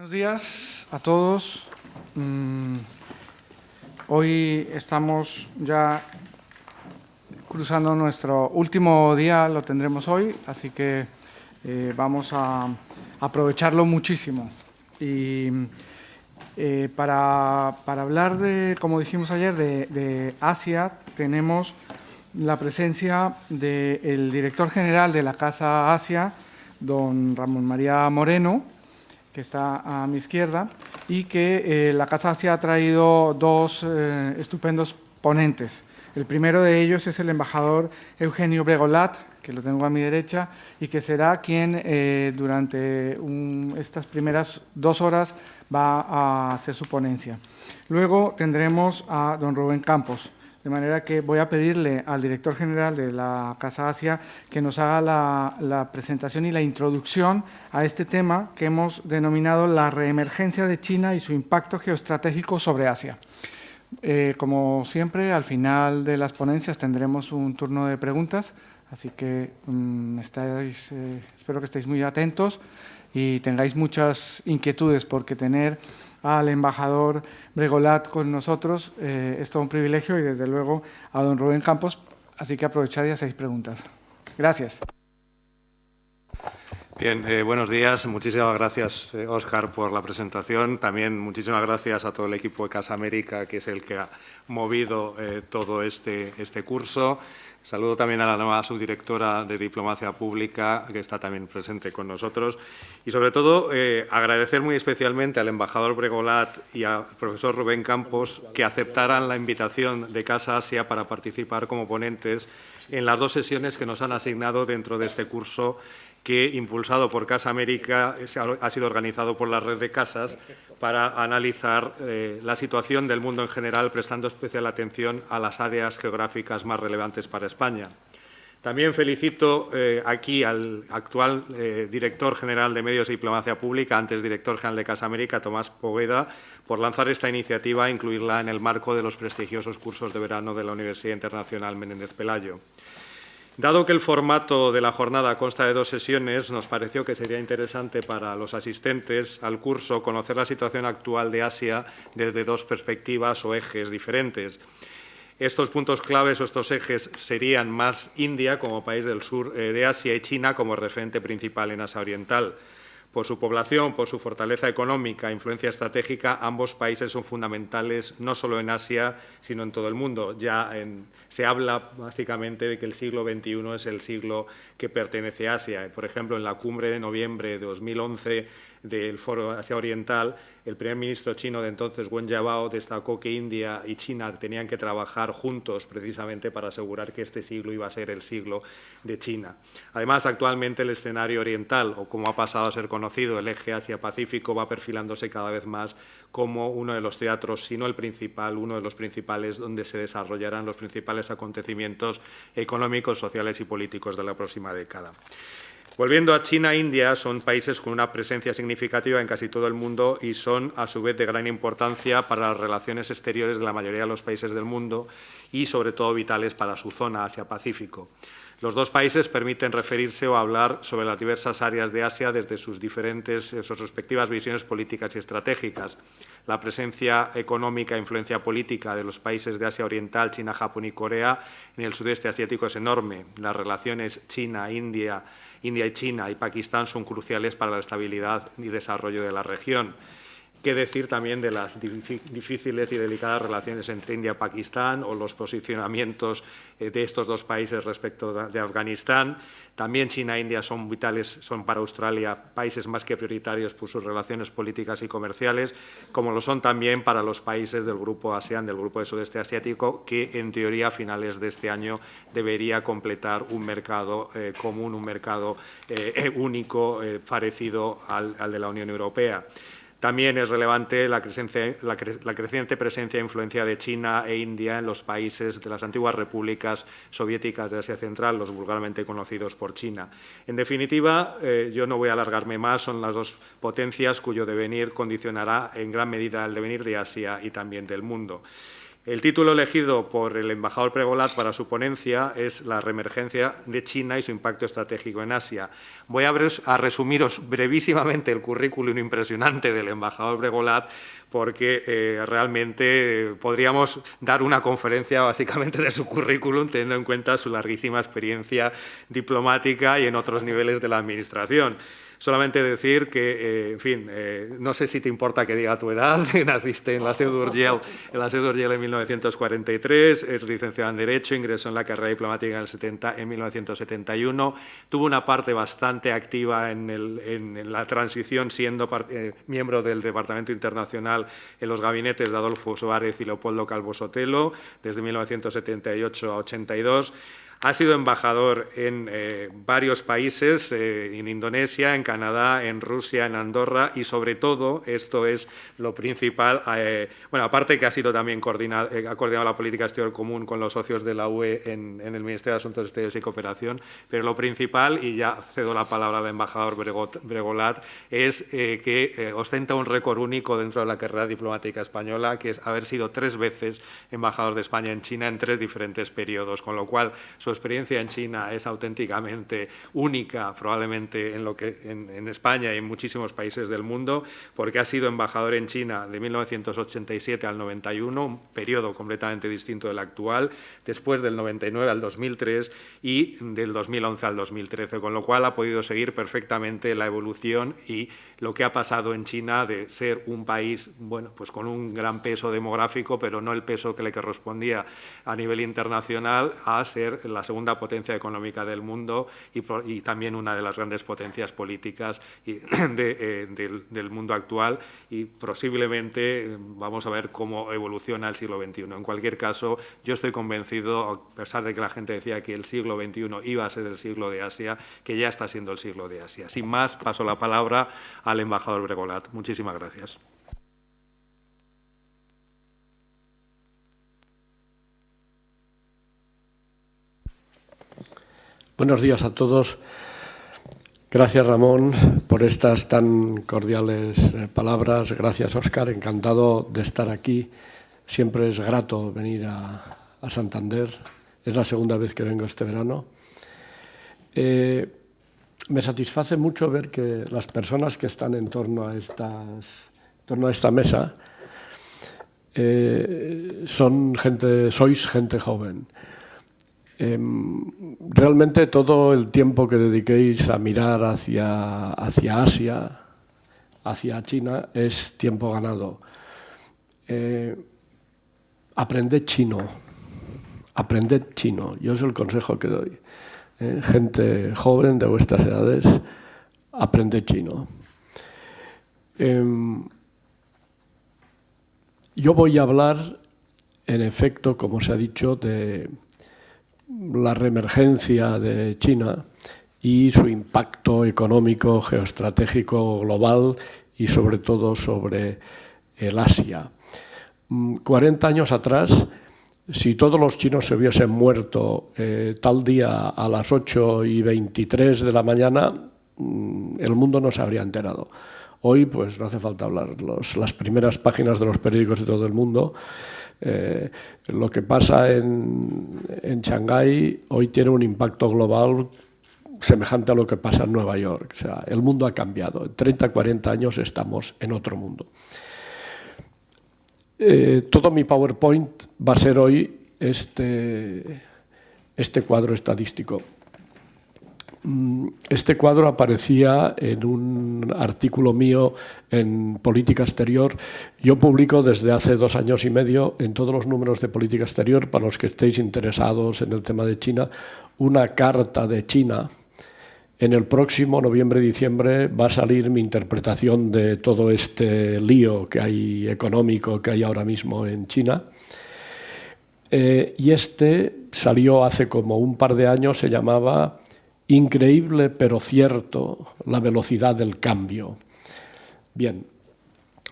Buenos días a todos. Hoy estamos ya cruzando nuestro último día, lo tendremos hoy, así que vamos a aprovecharlo muchísimo. Y para hablar de, como dijimos ayer, de Asia, tenemos la presencia del director general de la Casa Asia, don Ramón María Moreno, que está a mi izquierda, y que la Casa Asia ha traído dos estupendos ponentes. El primero de ellos es el embajador Eugenio Bregolat, que lo tengo a mi derecha, y que será quien durante estas primeras 2 horas va a hacer su ponencia. Luego tendremos a don Rubén Campos, de manera que voy a pedirle al director general de la Casa Asia que nos haga la presentación y la introducción a este tema que hemos denominado la reemergencia de China y su impacto geoestratégico sobre Asia. Como siempre, al final de las ponencias tendremos un turno de preguntas, así que espero que estéis muy atentos y tengáis muchas inquietudes, porque tener al embajador Bregolat con nosotros es todo un privilegio, y desde luego a don Rubén Campos, así que aprovechad y hacéis preguntas. Gracias. Bien, buenos días. Muchísimas gracias, Óscar, por la presentación. También muchísimas gracias a todo el equipo de Casa América, que es el que ha movido todo este curso. Saludo también a la nueva subdirectora de Diplomacia Pública, que está también presente con nosotros. Y, sobre todo, agradecer muy especialmente al embajador Bregolat y al profesor Rubén Campos que aceptaran la invitación de Casa Asia para participar como ponentes en las 2 sesiones que nos han asignado dentro de este curso, que, impulsado por Casa América, ha sido organizado por la red de casas para analizar la situación del mundo en general, prestando especial atención a las áreas geográficas más relevantes para España. También felicito aquí al actual director general de Medios y Diplomacia Pública, antes director general de Casa América, Tomás Poveda, por lanzar esta iniciativa e incluirla en el marco de los prestigiosos cursos de verano de la Universidad Internacional Menéndez Pelayo. Dado que el formato de la jornada consta de 2 sesiones, nos pareció que sería interesante para los asistentes al curso conocer la situación actual de Asia desde 2 perspectivas o ejes diferentes. Estos puntos claves o estos ejes serían más India como país del sur de Asia y China como referente principal en Asia Oriental. Por su población, por su fortaleza económica e influencia estratégica, ambos países son fundamentales no solo en Asia, sino en todo el mundo. Se habla básicamente de que el siglo XXI es el siglo que pertenece a Asia. Por ejemplo, en la cumbre de noviembre de 2011 del Foro Asia Oriental, el primer ministro chino de entonces, Wen Jiabao, destacó que India y China tenían que trabajar juntos precisamente para asegurar que este siglo iba a ser el siglo de China. Además, actualmente el escenario oriental, o como ha pasado a ser conocido, el eje Asia-Pacífico, va perfilándose cada vez más como uno de los teatros, si no el principal, uno de los principales, donde se desarrollarán los principales acontecimientos económicos, sociales y políticos de la próxima década. Volviendo a China e India, son países con una presencia significativa en casi todo el mundo y son, a su vez, de gran importancia para las relaciones exteriores de la mayoría de los países del mundo y, sobre todo, vitales para su zona Asia-Pacífico. Los 2 países permiten referirse o hablar sobre las diversas áreas de Asia desde sus respectivas visiones políticas y estratégicas. La presencia económica e influencia política de los países de Asia Oriental, China, Japón y Corea en el sudeste asiático es enorme. Las relaciones China-India, India y China y Pakistán son cruciales para la estabilidad y desarrollo de la región. ¿Qué decir también de las difíciles y delicadas relaciones entre India y Pakistán o los posicionamientos de estos 2 países respecto de Afganistán? También China e India son vitales, son para Australia países más que prioritarios por sus relaciones políticas y comerciales, como lo son también para los países del Grupo ASEAN, del Grupo de Sudeste Asiático, que en teoría a finales de este año debería completar un mercado común, un mercado único parecido al de la Unión Europea. También es relevante la creciente presencia e influencia de China e India en los países de las antiguas repúblicas soviéticas de Asia Central, los vulgarmente conocidos por China. En definitiva, yo no voy a alargarme más, son las 2 potencias cuyo devenir condicionará en gran medida el devenir de Asia y también del mundo. El título elegido por el embajador Bregolat para su ponencia es La reemergencia de China y su impacto estratégico en Asia. Voy a resumiros brevísimamente el currículum impresionante del embajador Bregolat, porque realmente podríamos dar una conferencia básicamente de su currículum, teniendo en cuenta su larguísima experiencia diplomática y en otros niveles de la Administración. Solamente decir que, en fin, no sé si te importa que diga tu edad, naciste en la Seu d'Urgell en 1943, es licenciado en Derecho, ingresó en la carrera diplomática en 1971, tuvo una parte bastante activa en la transición, siendo miembro del Departamento Internacional en los gabinetes de Adolfo Suárez y Leopoldo Calvo Sotelo, desde 1978 a 82. Ha sido embajador en varios países, en Indonesia, en Canadá, en Rusia, en Andorra y, sobre todo, esto es lo principal, bueno, aparte que ha sido también ha coordinado la política exterior común con los socios de la UE en el Ministerio de Asuntos Exteriores y Cooperación, pero lo principal, y ya cedo la palabra al embajador Bregolat, es que ostenta un récord único dentro de la carrera diplomática española, que es haber sido 3 veces embajador de España en China en 3 diferentes periodos, con lo cual su experiencia en China es auténticamente única, probablemente en España y en muchísimos países del mundo, porque ha sido embajador en China de 1987 al 91, un periodo completamente distinto del actual, después del 99 al 2003 y del 2011 al 2013, con lo cual ha podido seguir perfectamente la evolución y lo que ha pasado en China de ser un país, bueno, pues con un gran peso demográfico, pero no el peso que le correspondía a nivel internacional, a ser la segunda potencia económica del mundo y también una de las grandes potencias políticas del mundo actual, y posiblemente vamos a ver cómo evoluciona el siglo XXI. En cualquier caso, yo estoy convencido, a pesar de que la gente decía que el siglo XXI iba a ser el siglo de Asia, que ya está siendo el siglo de Asia. Sin más, paso la palabra al embajador Bregolat. Muchísimas gracias. Buenos días a todos. Gracias, Ramón, por estas tan cordiales palabras. Gracias, Óscar. Encantado de estar aquí. Siempre es grato venir a Santander. Es la segunda vez que vengo este verano. Me satisface mucho ver que las personas que están en torno a esta mesa sois gente joven. Realmente todo el tiempo que dediquéis a mirar hacia Asia, hacia China, es tiempo ganado. Aprended chino. Yo es el consejo que doy. Gente joven de vuestras edades, aprended chino. Yo voy a hablar, en efecto, como se ha dicho, de la reemergencia de China y su impacto económico, geoestratégico, global y sobre todo sobre el Asia. 40 años atrás, si todos los chinos se hubiesen muerto tal día a las 8:23 de la mañana, el mundo no se habría enterado. Hoy, pues no hace falta hablar, las primeras páginas de los periódicos de todo el mundo. Lo que pasa en Shanghái hoy tiene un impacto global semejante a lo que pasa en Nueva York. O sea, el mundo ha cambiado. En 30, 40 años estamos en otro mundo. Todo mi PowerPoint va a ser hoy este cuadro estadístico. Este cuadro aparecía en un artículo mío en Política Exterior. Yo publico desde hace 2 años y medio en todos los números de Política Exterior, para los que estéis interesados en el tema de China, una carta de China. En el próximo noviembre-diciembre va a salir mi interpretación de todo este lío que hay económico que hay ahora mismo en China. Y este salió hace como un par de años, se llamaba Increíble pero cierto, la velocidad del cambio. Bien,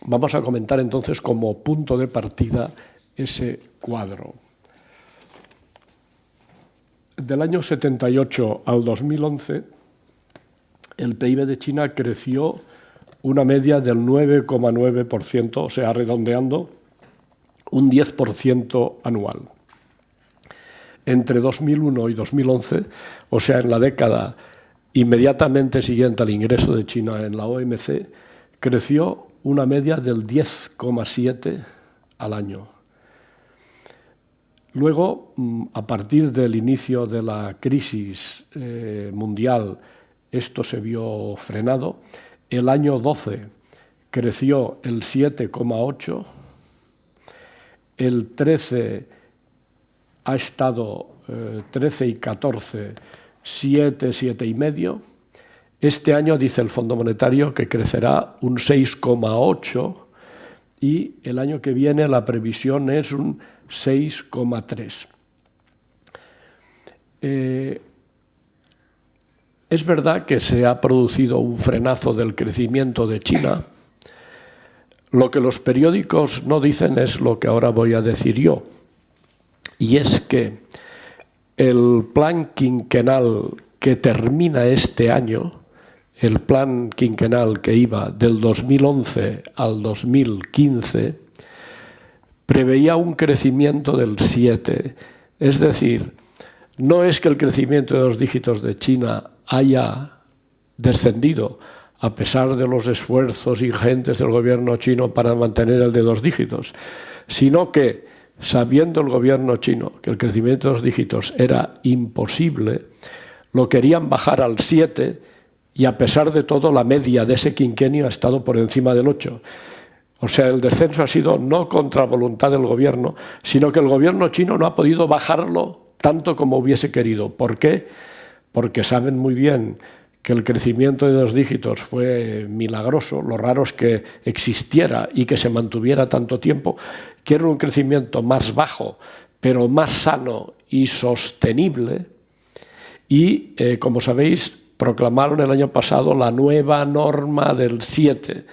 vamos a comentar entonces como punto de partida ese cuadro. Del año 78 al 2011, el PIB de China creció una media del 9,9%, o sea, redondeando, un 10% anual. Entre 2001 y 2011, o sea, en la década inmediatamente siguiente al ingreso de China en la OMC, creció una media del 10,7% al año. Luego, a partir del inicio de la crisis mundial, esto se vio frenado. El año 12 creció el 7,8%, el 13 ha estado 13 y 14, 7, 7,5%. Este año dice el Fondo Monetario que crecerá un 6,8% y el año que viene la previsión es un 6,3%. Es verdad que se ha producido un frenazo del crecimiento de China. Lo que los periódicos no dicen es lo que ahora voy a decir yo. Y es que el plan quinquenal que termina este año, el plan quinquenal que iba del 2011 al 2015, preveía un crecimiento del 7%. Es decir, no es que el crecimiento de 2 dígitos de China haya descendido, a pesar de los esfuerzos ingentes del gobierno chino para mantener el de 2 dígitos, sino que, sabiendo el gobierno chino que el crecimiento de 2 dígitos era imposible, lo querían bajar al 7%, y a pesar de todo la media de ese quinquenio ha estado por encima del 8%. O sea, el descenso ha sido no contra voluntad del gobierno, sino que el gobierno chino no ha podido bajarlo tanto como hubiese querido. ¿Por qué? Porque saben muy bien que el crecimiento de 2 dígitos fue milagroso, lo raro es que existiera y que se mantuviera tanto tiempo. Quieren un crecimiento más bajo, pero más sano y sostenible. Y, como sabéis, proclamaron el año pasado la nueva norma del 7%.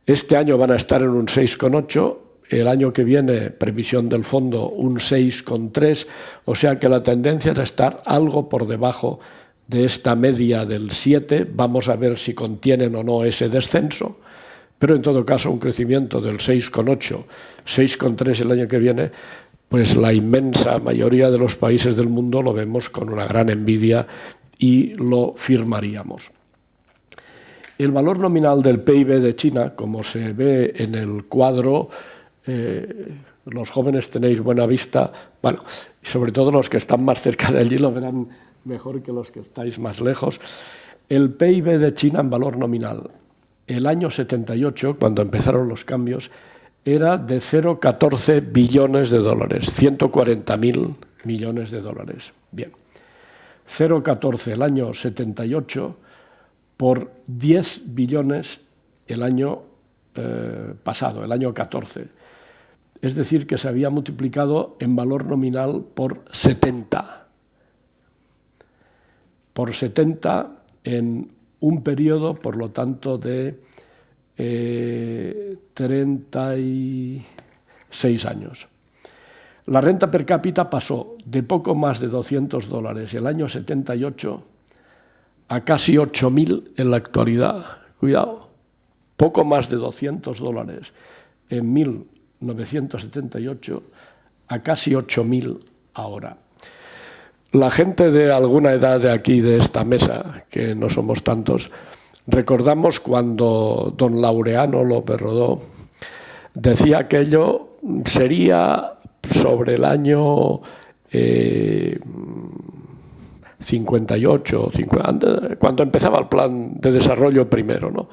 Este año van a estar en un 6,8%, el año que viene, previsión del fondo, un 6,3%, o sea que la tendencia es a estar algo por debajo de esta media del 7%. Vamos a ver si contienen o no ese descenso, pero en todo caso un crecimiento del 6,8%, 6,3% el año que viene, pues la inmensa mayoría de los países del mundo lo vemos con una gran envidia y lo firmaríamos. El valor nominal del PIB de China, como se ve en el cuadro, los jóvenes tenéis buena vista, bueno, y sobre todo los que están más cerca de allí lo verán mejor que los que estáis más lejos. El PIB de China en valor nominal, el año 78, cuando empezaron los cambios, era de 0,14 billones de dólares, 140.000 millones de dólares. Bien, 0,14 el año 78 por 10 billones el año pasado, el año 14. Es decir, que se había multiplicado en valor nominal por 70. Por 70 en un periodo, por lo tanto, de 36 años. La renta per cápita pasó de poco más de $200 el año 78 a casi 8.000 en la actualidad. Cuidado, poco más de $200 en 1978 a casi 8.000 ahora. La gente de alguna edad de aquí, de esta mesa, que no somos tantos, recordamos cuando don Laureano López Rodó decía que aquello sería sobre el año 58, 50, cuando empezaba el plan de desarrollo primero, ¿no?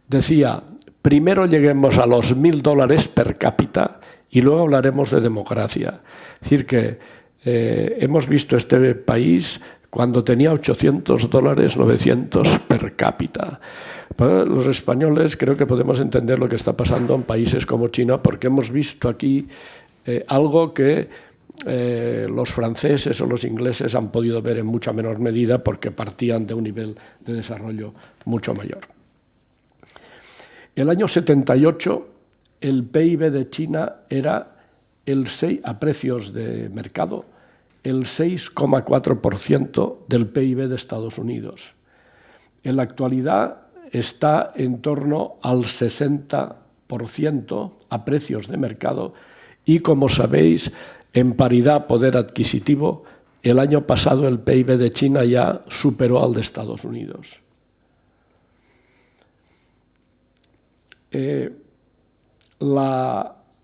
Decía, primero lleguemos a los $1.000 per cápita y luego hablaremos de democracia. Es decir, que hemos visto este país cuando tenía $800, 900 per cápita. Para los españoles creo que podemos entender lo que está pasando en países como China, porque hemos visto aquí algo que los franceses o los ingleses han podido ver en mucha menor medida porque partían de un nivel de desarrollo mucho mayor. El año 78 el PIB de China era el 6, a precios de mercado, el 6,4% del PIB de Estados Unidos. En la actualidad está en torno al 60%. a precios de mercado y, como sabéis, en paridad poder adquisitivo, el año pasado el PIB de China ya superó al de Estados Unidos.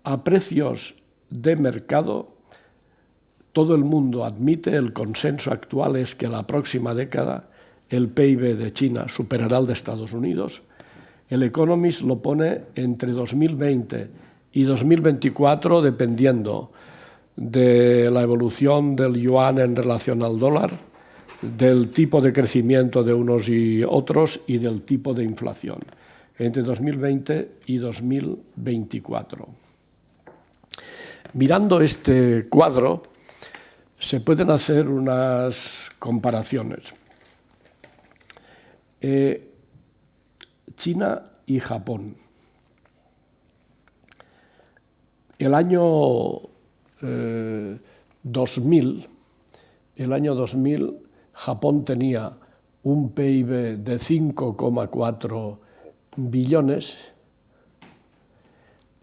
A precios de mercado, todo el mundo admite, el consenso actual es que la próxima década el PIB de China superará al de Estados Unidos. El Economist lo pone entre 2020 y 2024, dependiendo de la evolución del yuan en relación al dólar, del tipo de crecimiento de unos y otros y del tipo de inflación, entre 2020 y 2024. Mirando este cuadro, se pueden hacer unas comparaciones. China y Japón. El año 2000, Japón tenía un PIB de 5,4 billones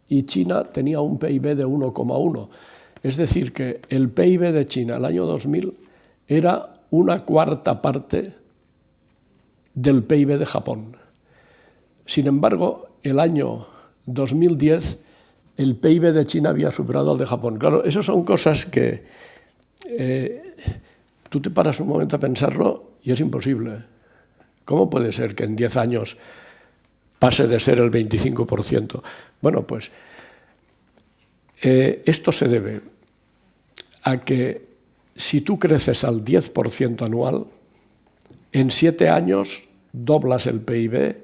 y China tenía un PIB de 1,1. Es decir, que el PIB de China el año 2000 era una cuarta parte del PIB de Japón. Sin embargo, el año 2010 el PIB de China había superado al de Japón. Claro, esas son cosas que tú te paras un momento a pensarlo y es imposible. ¿Cómo puede ser que en 10 años pase de ser el 25%? Bueno, pues esto se debe a que si tú creces al 10% anual, en 7 años doblas el PIB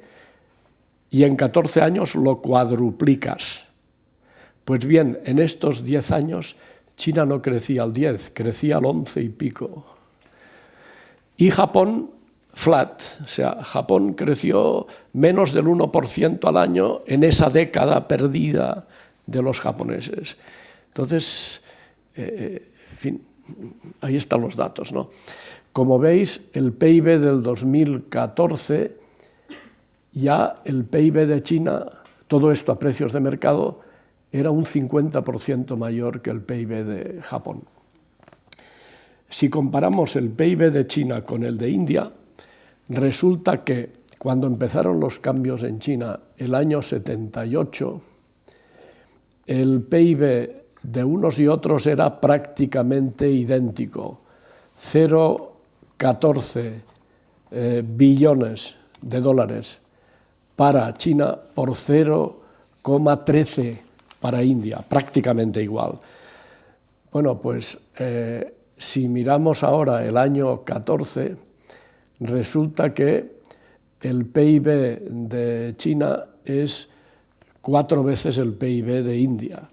y en 14 años lo cuadruplicas. Pues bien, en estos 10 años China no crecía al 10, crecía al 11 y pico. Y Japón, flat, o sea, Japón creció menos del 1% al año en esa década perdida de los japoneses. Entonces, en fin, ahí están los datos, ¿no? Como veis, el PIB del 2014, ya el PIB de China, todo esto a precios de mercado, era un 50% mayor que el PIB de Japón. Si comparamos el PIB de China con el de India, resulta que cuando empezaron los cambios en China, el año 78, el PIB de unos y otros era prácticamente idéntico, 0,14 billones de dólares para China por 0,13 para India, prácticamente igual. Bueno, pues si miramos ahora el año 14, resulta que el PIB de China es 4 veces el PIB de India.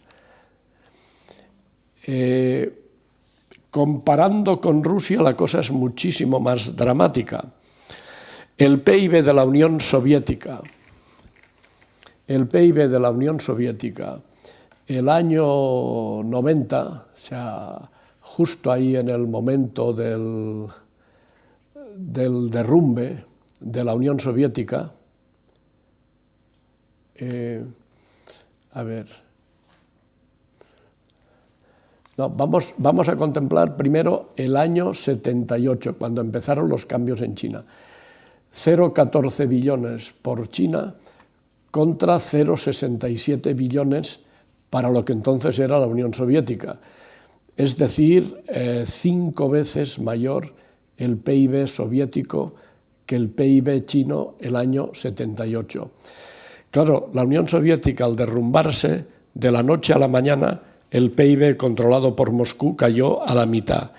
Comparando con Rusia, la cosa es muchísimo más dramática. El PIB de la Unión Soviética, el año 90, o sea, justo ahí en el momento del derrumbe de la Unión Soviética, vamos a contemplar primero el año 78, cuando empezaron los cambios en China. 0,14 billones por China contra 0,67 billones para lo que entonces era la Unión Soviética. Es decir, 5 veces mayor el PIB soviético que el PIB chino el año 78. Claro, la Unión Soviética, al derrumbarse, de la noche a la mañana, el PIB controlado por Moscú cayó a la mitad.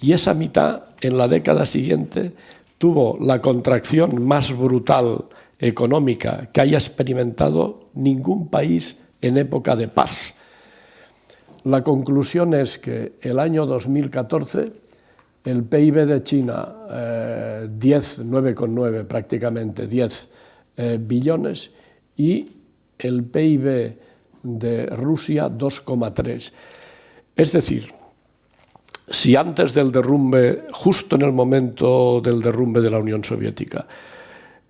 Y esa mitad, en la década siguiente, tuvo la contracción más brutal económica que haya experimentado ningún país en época de paz. La conclusión es que el año 2014 el PIB de China 9,9 prácticamente 10 billones y el PIB de Rusia 2,3. Es decir, si antes del derrumbe, justo en el momento del derrumbe de la Unión Soviética,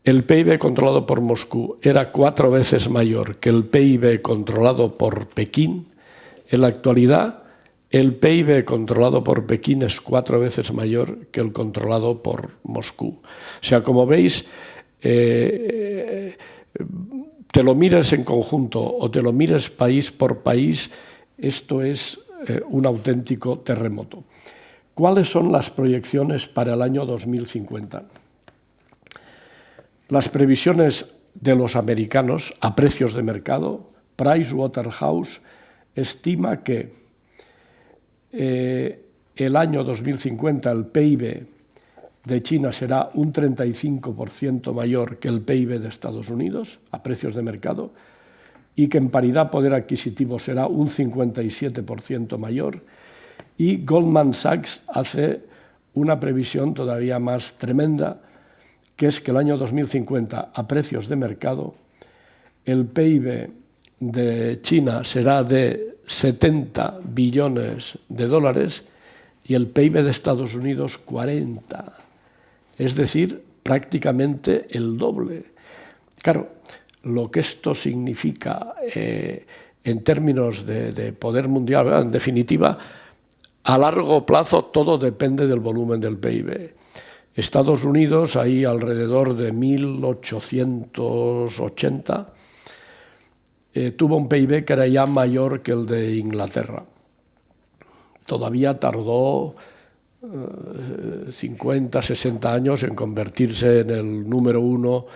el PIB controlado por Moscú era 4 veces mayor que el PIB controlado por Pekín, en la actualidad el PIB controlado por Pekín es 4 veces mayor que el controlado por Moscú. O sea, como veis, te lo mires en conjunto o te lo mires país por país, esto es un auténtico terremoto. ¿Cuáles son las proyecciones para el año 2050? Las previsiones de los americanos a precios de mercado, Pricewaterhouse estima que el año 2050 el PIB de China será un 35% mayor que el PIB de Estados Unidos a precios de mercado y que en paridad poder adquisitivo será un 57% mayor. Y Goldman Sachs hace una previsión todavía más tremenda, que es que el año 2050 a precios de mercado el PIB de China será de 70 billones de dólares y el PIB de Estados Unidos 40. Es decir, prácticamente el doble. Claro, lo que esto significa en términos de poder mundial, ¿verdad? En definitiva, a largo plazo todo depende del volumen del PIB. Estados Unidos, ahí alrededor de 1880, tuvo un PIB que era ya mayor que el de Inglaterra. Todavía tardó 50, 60 años en convertirse en el número 1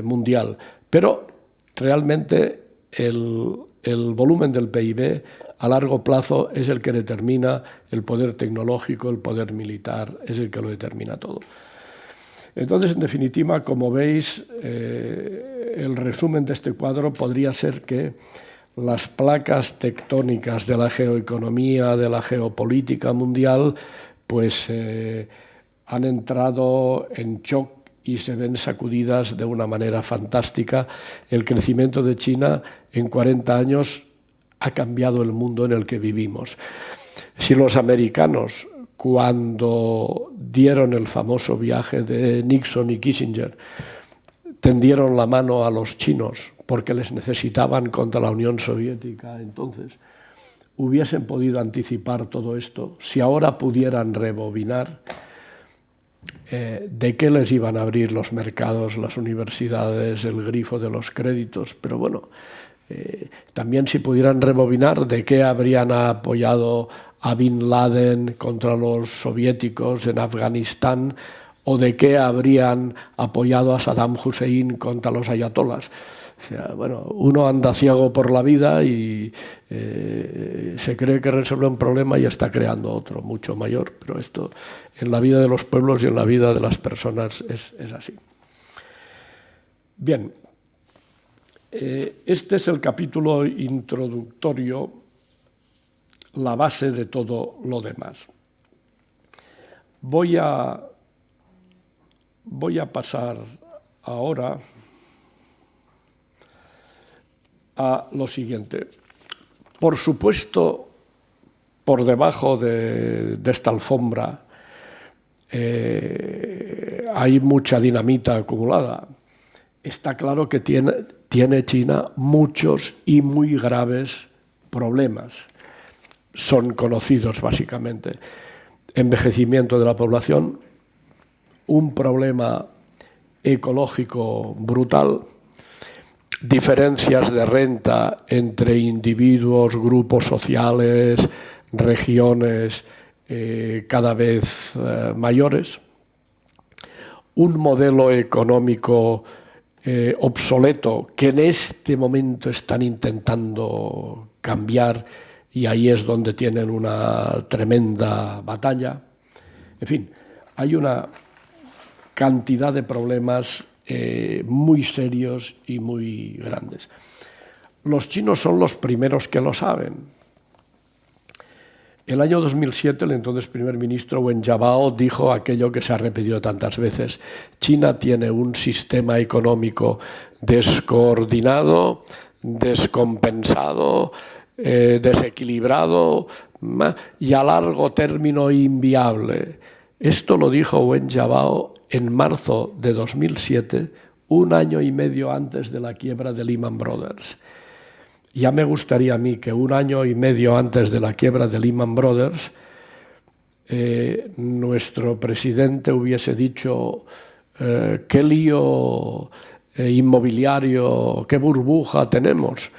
mundial. Pero realmente el volumen del PIB a largo plazo es el que determina el poder tecnológico, el poder militar, es el que lo determina todo. Entonces, en definitiva, como veis, el resumen de este cuadro podría ser que las placas tectónicas de la geoeconomía, de la geopolítica mundial, pues han entrado en shock y se ven sacudidas de una manera fantástica. El crecimiento de China en 40 años ha cambiado el mundo en el que vivimos. Si los americanos, cuando dieron el famoso viaje de Nixon y Kissinger, tendieron la mano a los chinos porque les necesitaban contra la Unión Soviética, entonces hubiesen podido anticipar todo esto. Si ahora pudieran rebobinar, ¿de qué les iban a abrir los mercados, las universidades, el grifo de los créditos? Pero bueno, también si pudieran rebobinar, ¿de qué habrían apoyado a Bin Laden contra los soviéticos en Afganistán? ¿O de qué habrían apoyado a Saddam Hussein contra los ayatolás? O sea, bueno, uno anda ciego por la vida y se cree que resuelve un problema y está creando otro mucho mayor, pero esto en la vida de los pueblos y en la vida de las personas es así. Bien, este es el capítulo introductorio, la base de todo lo demás. Voy a pasar ahora a lo siguiente. Por supuesto, por debajo de esta alfombra hay mucha dinamita acumulada. Está claro que tiene China muchos y muy graves problemas. Son conocidos básicamente. Envejecimiento de la población, un problema ecológico brutal, diferencias de renta entre individuos, grupos sociales, regiones cada vez mayores, un modelo económico obsoleto que en este momento están intentando cambiar y ahí es donde tienen una tremenda batalla. En fin, hay una cantidad de problemas muy serios y muy grandes. Los chinos son los primeros que lo saben. El año 2007, el entonces primer ministro Wen Jiabao dijo aquello que se ha repetido tantas veces: China tiene un sistema económico descoordinado, descompensado, desequilibrado y a largo término inviable. Esto lo dijo Wen Jiabao en marzo de 2007, un año y medio antes de la quiebra de Lehman Brothers. Ya me gustaría a mí que un año y medio antes de la quiebra de Lehman Brothers nuestro presidente hubiese dicho qué lío inmobiliario, qué burbuja tenemos.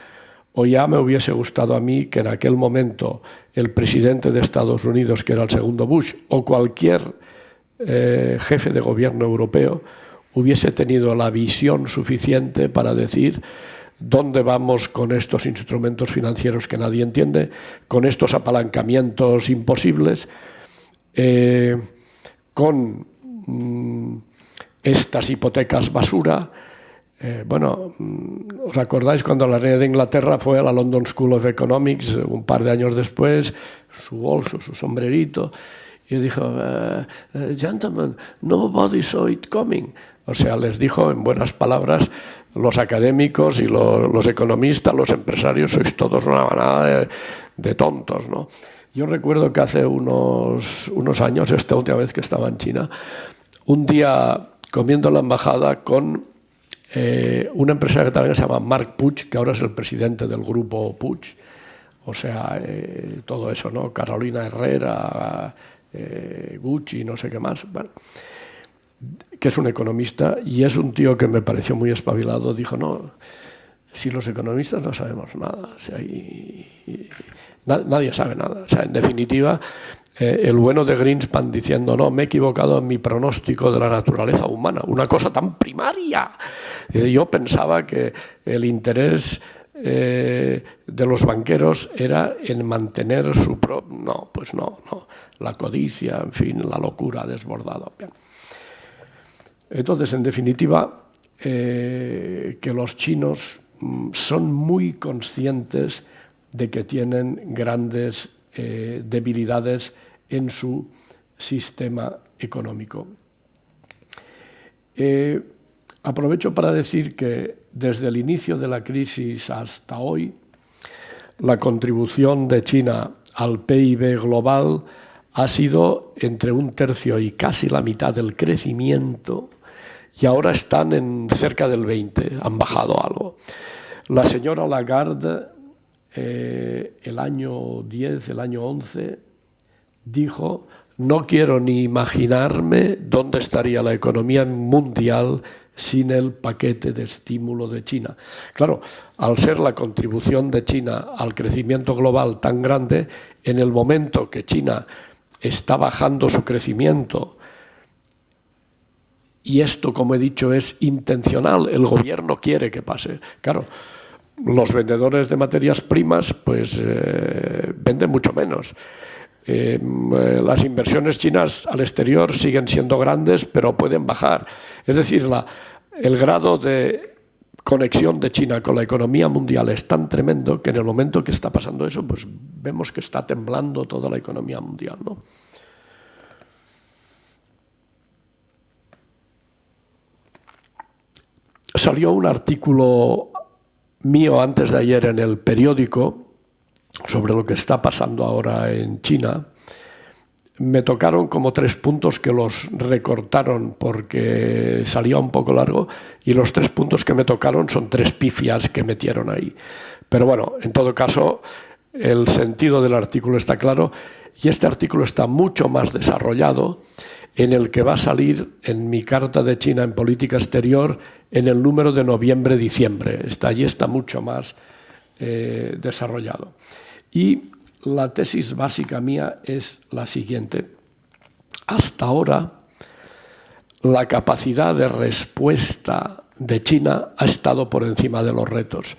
O ya me hubiese gustado a mí que en aquel momento el presidente de Estados Unidos, que era el segundo Bush, o cualquier jefe de gobierno europeo, hubiese tenido la visión suficiente para decir dónde vamos con estos instrumentos financieros que nadie entiende, con estos apalancamientos imposibles, con estas hipotecas basura. Bueno, ¿os acordáis cuando la reina de Inglaterra fue a la London School of Economics un par de años después, su bolso, su sombrerito, y dijo, gentlemen, nobody saw it coming? O sea, les dijo en buenas palabras, los académicos y los economistas, los empresarios, sois todos una manada de tontos, ¿no? Yo recuerdo que hace unos años, esta última vez que estaba en China, un día comiendo en la embajada con un empresario que se llama Mark Puig, que ahora es el presidente del grupo Puig, o sea, todo eso, ¿no? Carolina Herrera, Gucci, no sé qué más, bueno, que es un economista y es un tío que me pareció muy espabilado. Dijo, no, si los economistas no sabemos nada, o sea, nadie sabe nada. O sea, en definitiva, el bueno de Greenspan diciendo, no, me he equivocado en mi pronóstico de la naturaleza humana, una cosa tan primaria. Yo pensaba que el interés de los banqueros era en mantener su propio... No, pues no, la codicia, en fin, la locura desbordada. Bien. Entonces, en definitiva, que los chinos son muy conscientes de que tienen grandes debilidades en su sistema económico. Aprovecho para decir que desde el inicio de la crisis hasta hoy, la contribución de China al PIB global ha sido entre 1/3 y casi la mitad del crecimiento, y ahora están en cerca del 20%, han bajado algo. La señora Lagarde, el año 10, el año 11, dijo, no quiero ni imaginarme dónde estaría la economía mundial sin el paquete de estímulo de China. Claro, al ser la contribución de China al crecimiento global tan grande, en el momento que China está bajando su crecimiento, y esto, como he dicho, es intencional, el gobierno quiere que pase. Claro, los vendedores de materias primas pues venden mucho menos. Las inversiones chinas al exterior siguen siendo grandes, pero pueden bajar. Es decir, el grado de conexión de China con la economía mundial es tan tremendo que en el momento que está pasando eso, pues vemos que está temblando toda la economía mundial, ¿no? Salió un artículo mío antes de ayer en el periódico sobre lo que está pasando ahora en China. Me tocaron como 3 puntos que los recortaron porque salía un poco largo, y los 3 puntos que me tocaron son 3 pifias que metieron ahí. Pero bueno, en todo caso, el sentido del artículo está claro, y este artículo está mucho más desarrollado en el que va a salir en mi carta de China en política exterior en el número de noviembre-diciembre. Allí está mucho más desarrollado. Y la tesis básica mía es la siguiente. Hasta ahora, la capacidad de respuesta de China ha estado por encima de los retos.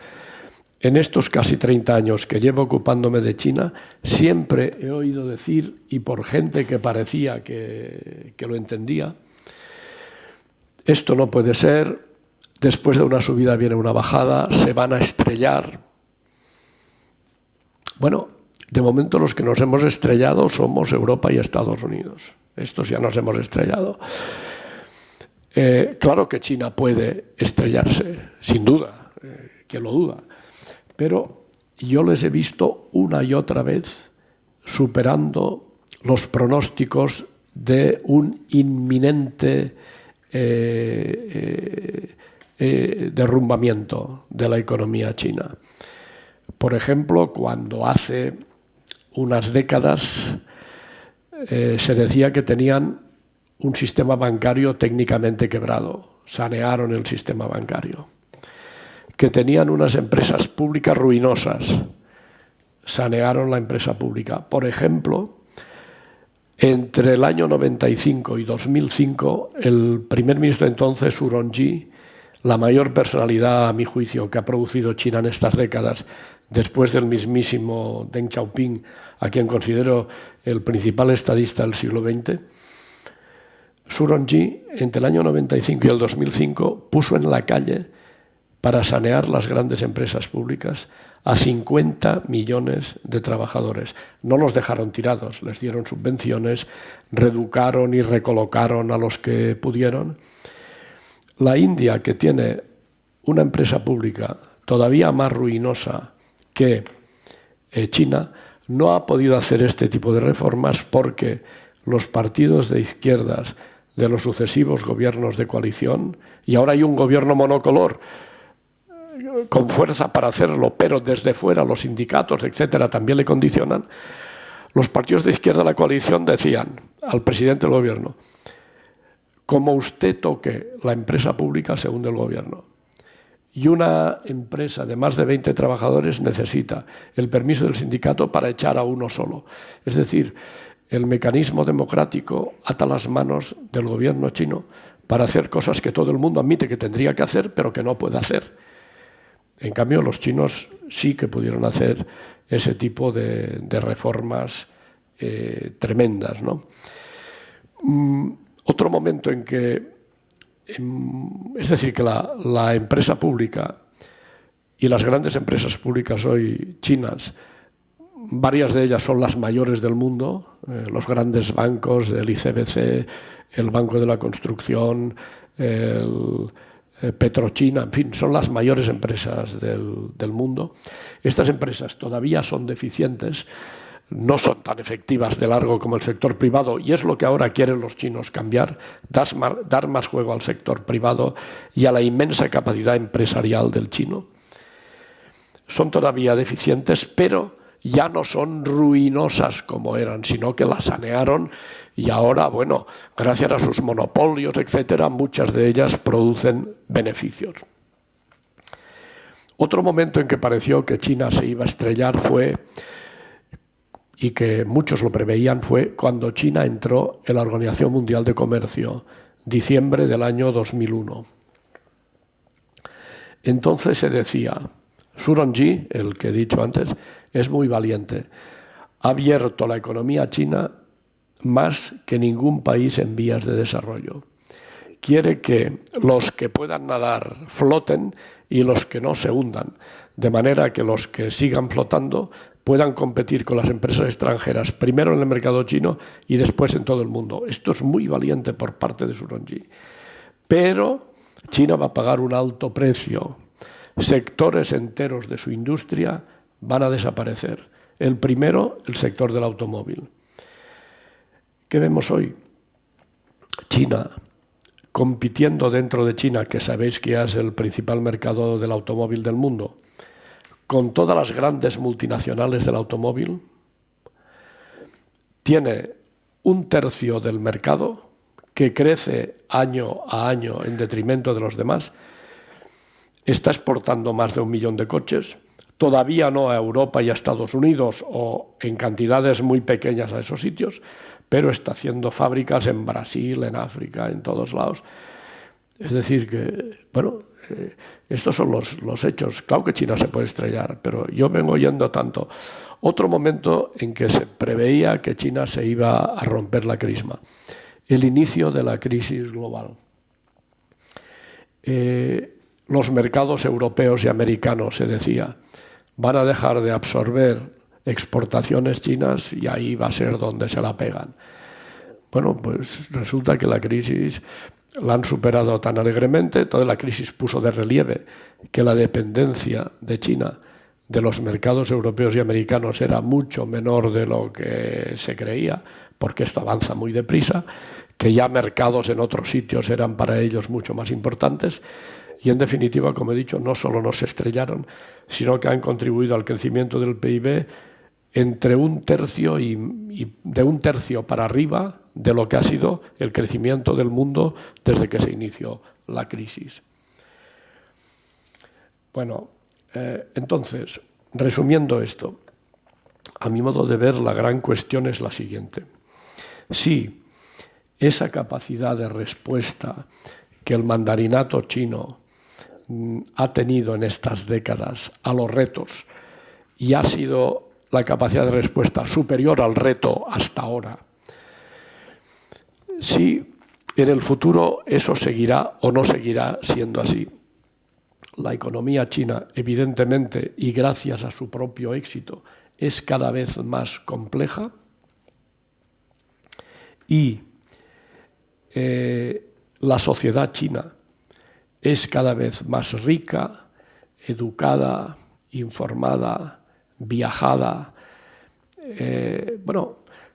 En estos casi 30 años que llevo ocupándome de China, siempre he oído decir, y por gente que parecía que lo entendía, esto no puede ser, después de una subida viene una bajada, se van a estrellar. Bueno, de momento los que nos hemos estrellado somos Europa y Estados Unidos. Estos ya nos hemos estrellado. Claro que China puede estrellarse, sin duda, ¿quién lo duda? Pero yo les he visto una y otra vez superando los pronósticos de un inminente derrumbamiento de la economía china. Por ejemplo, cuando hace unas décadas se decía que tenían un sistema bancario técnicamente quebrado, sanearon el sistema bancario, que tenían unas empresas públicas ruinosas, sanearon la empresa pública. Por ejemplo, entre el año 95 y 2005, el primer ministro entonces, Zhu Rongji, la mayor personalidad, a mi juicio, que ha producido China en estas décadas, después del mismísimo Deng Xiaoping, a quien considero el principal estadista del siglo XX, Zhu Rongji, entre el año 95 y el 2005, puso en la calle, para sanear las grandes empresas públicas, a 50 millones de trabajadores. No los dejaron tirados, les dieron subvenciones, reeducaron y recolocaron a los que pudieron. La India, que tiene una empresa pública todavía más ruinosa que China, no ha podido hacer este tipo de reformas porque los partidos de izquierdas de los sucesivos gobiernos de coalición, y ahora hay un gobierno monocolor con fuerza para hacerlo, pero desde fuera los sindicatos, etcétera, también le condicionan. Los partidos de izquierda de la coalición decían al presidente del gobierno: como usted toque la empresa pública, se hunde el gobierno. Y una empresa de más de 20 trabajadores necesita el permiso del sindicato para echar a uno solo. Es decir, el mecanismo democrático ata las manos del gobierno chino para hacer cosas que todo el mundo admite que tendría que hacer, pero que no puede hacer. En cambio, los chinos sí que pudieron hacer ese tipo de reformas tremendas, ¿no? Otro momento en que, es decir, que la empresa pública y las grandes empresas públicas hoy chinas, varias de ellas son las mayores del mundo, los grandes bancos, el ICBC, el Banco de la Construcción, el Petrochina, en fin, son las mayores empresas del mundo. Estas empresas todavía son deficientes, no son tan efectivas de largo como el sector privado, y es lo que ahora quieren los chinos cambiar, dar más juego al sector privado y a la inmensa capacidad empresarial del chino. Son todavía deficientes, pero ya no son ruinosas como eran, sino que las sanearon y ahora, bueno, gracias a sus monopolios, etcétera, muchas de ellas producen beneficios. Otro momento en que pareció que China se iba a estrellar fue, y que muchos lo preveían, fue cuando China entró en la Organización Mundial de Comercio, diciembre del año 2001. Entonces se decía: Zhu Rongji, el que he dicho antes, es muy valiente. Ha abierto la economía china más que ningún país en vías de desarrollo. Quiere que los que puedan nadar floten y los que no se hundan, de manera que los que sigan flotando puedan competir con las empresas extranjeras, primero en el mercado chino y después en todo el mundo. Esto es muy valiente por parte de Zhu Rongji. Pero China va a pagar un alto precio. Sectores enteros de su industria van a desaparecer. El primero, el sector del automóvil. ¿Qué vemos hoy? China, compitiendo dentro de China, que sabéis que es el principal mercado del automóvil del mundo, con todas las grandes multinacionales del automóvil, tiene un tercio del mercado que crece año a año en detrimento de los demás, está exportando más de 1 millón de coches, todavía no a Europa y a Estados Unidos o en cantidades muy pequeñas a esos sitios, pero está haciendo fábricas en Brasil, en África, en todos lados. Es decir que, bueno, estos son los hechos. Claro que China se puede estrellar, pero yo vengo oyendo tanto. Otro momento en que se preveía que China se iba a romper la crisma, el inicio de la crisis global. Los mercados europeos y americanos, se decía, van a dejar de absorber exportaciones chinas y ahí va a ser donde se la pegan. Bueno, pues resulta que la crisis la han superado tan alegremente. Toda la crisis puso de relieve que la dependencia de China de los mercados europeos y americanos era mucho menor de lo que se creía, porque esto avanza muy deprisa, que ya mercados en otros sitios eran para ellos mucho más importantes. Y en definitiva, como he dicho, no solo no se estrellaron, sino que han contribuido al crecimiento del PIB entre 1/3 y de 1/3 para arriba de lo que ha sido el crecimiento del mundo desde que se inició la crisis. Bueno, entonces, resumiendo esto, a mi modo de ver, la gran cuestión es la siguiente. Si esa capacidad de respuesta que el mandarinato chino ha tenido en estas décadas a los retos y ha sido la capacidad de respuesta superior al reto hasta ahora, si en el futuro eso seguirá o no seguirá siendo así. La economía china, evidentemente, y gracias a su propio éxito, es cada vez más compleja y la sociedad china es cada vez más rica, educada, informada, viajada.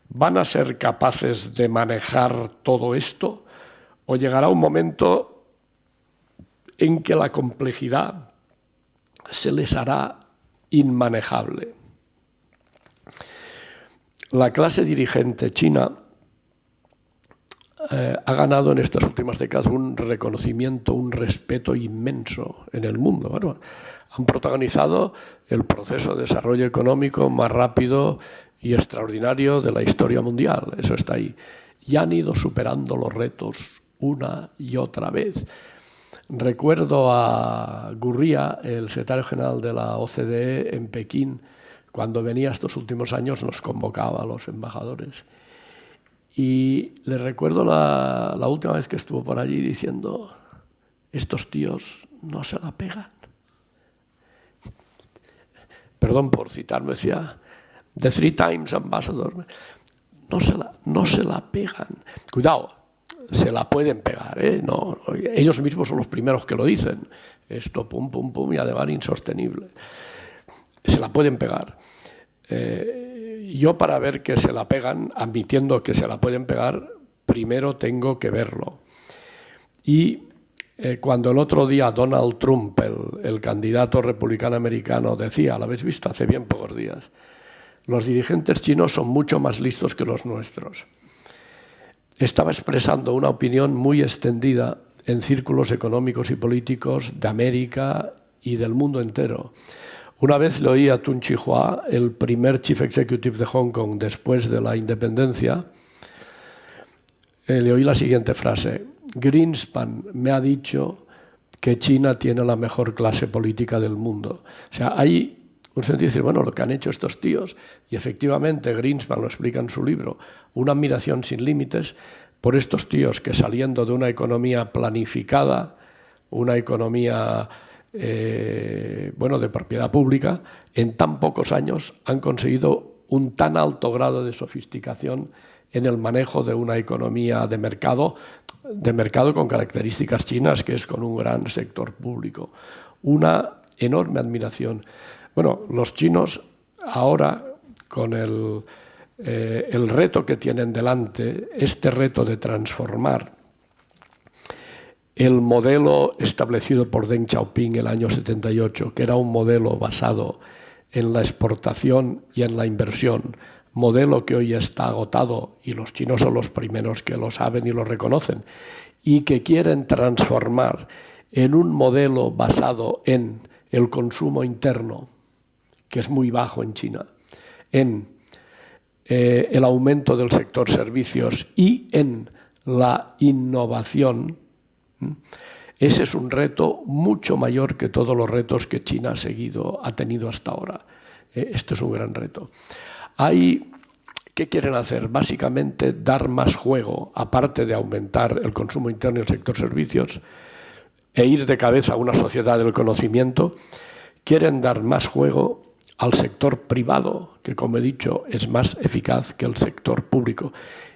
¿Van a ser capaces de manejar todo esto? ¿O llegará un momento en que la complejidad se les hará inmanejable? La clase dirigente china ha ganado en estas últimas décadas un reconocimiento, un respeto inmenso en el mundo. Bueno, han protagonizado el proceso de desarrollo económico más rápido y extraordinario de la historia mundial, eso está ahí. Y han ido superando los retos una y otra vez. Recuerdo a Gurría, el secretario general de la OCDE en Pekín, cuando venía estos últimos años nos convocaba a los embajadores. Y le recuerdo la última vez que estuvo por allí diciendo, estos tíos no se la pegan. Perdón por citarme, decía, the 3 times ambassador, no se la pegan. Cuidado, se la pueden pegar, ¿eh? No, ellos mismos son los primeros que lo dicen. Esto pum, pum, pum, y además insostenible. Se la pueden pegar. Yo para ver que se la pegan, admitiendo que se la pueden pegar, primero tengo que verlo. Y cuando el otro día Donald Trump, el candidato republicano americano, decía, ¿lo habéis visto hace bien pocos días? Los dirigentes chinos son mucho más listos que los nuestros. Estaba expresando una opinión muy extendida en círculos económicos y políticos de América y del mundo entero. Una vez le oí a Tun Chihua, el primer Chief Executive de Hong Kong después de la independencia, le oí la siguiente frase: Greenspan me ha dicho que China tiene la mejor clase política del mundo. O sea, hay un sentido de decir, bueno, lo que han hecho estos tíos, y efectivamente Greenspan lo explica en su libro, una admiración sin límites por estos tíos que saliendo de una economía planificada, una economía de propiedad pública, en tan pocos años han conseguido un tan alto grado de sofisticación en el manejo de una economía de mercado con características chinas, que es con un gran sector público. Una enorme admiración. Bueno, los chinos ahora, con el reto que tienen delante, este reto de transformar el modelo establecido por Deng Xiaoping el año 78, que era un modelo basado en la exportación y en la inversión, modelo que hoy está agotado, y los chinos son los primeros que lo saben y lo reconocen, y que quieren transformar en un modelo basado en el consumo interno, que es muy bajo en China, en el aumento del sector servicios y en la innovación. Ese es un reto mucho mayor que todos los retos que China ha tenido hasta ahora. Esto es un gran reto. ¿Qué quieren hacer? Básicamente dar más juego, aparte de aumentar el consumo interno y el sector servicios, e ir de cabeza a una sociedad del conocimiento. Quieren dar más juego al sector privado, que, como he dicho, es más eficaz que el sector público.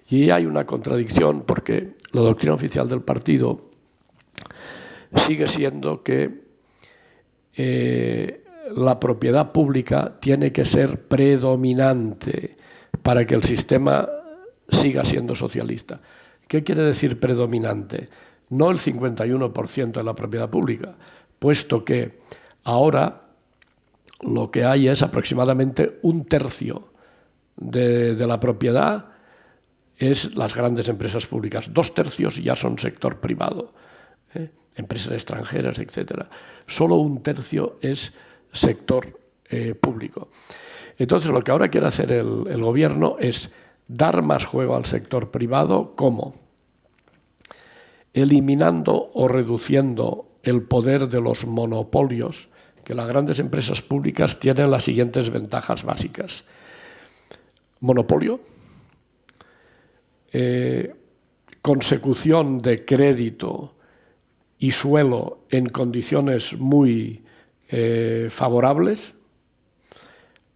Y hay una contradicción, porque la doctrina oficial del partido sigue siendo que la propiedad pública tiene que ser predominante para que el sistema siga siendo socialista. ¿Qué quiere decir predominante? No el 51% de la propiedad pública, puesto que ahora lo que hay es aproximadamente 1/3 de la propiedad es las grandes empresas públicas, 2/3 ya son sector privado, empresas extranjeras, etc. Solo 1/3 es sector público. Entonces, lo que ahora quiere hacer el gobierno es dar más juego al sector privado, ¿cómo? Eliminando o reduciendo el poder de los monopolios, que las grandes empresas públicas tienen las siguientes ventajas básicas. Monopolio, consecución de crédito y suelo en condiciones muy favorables,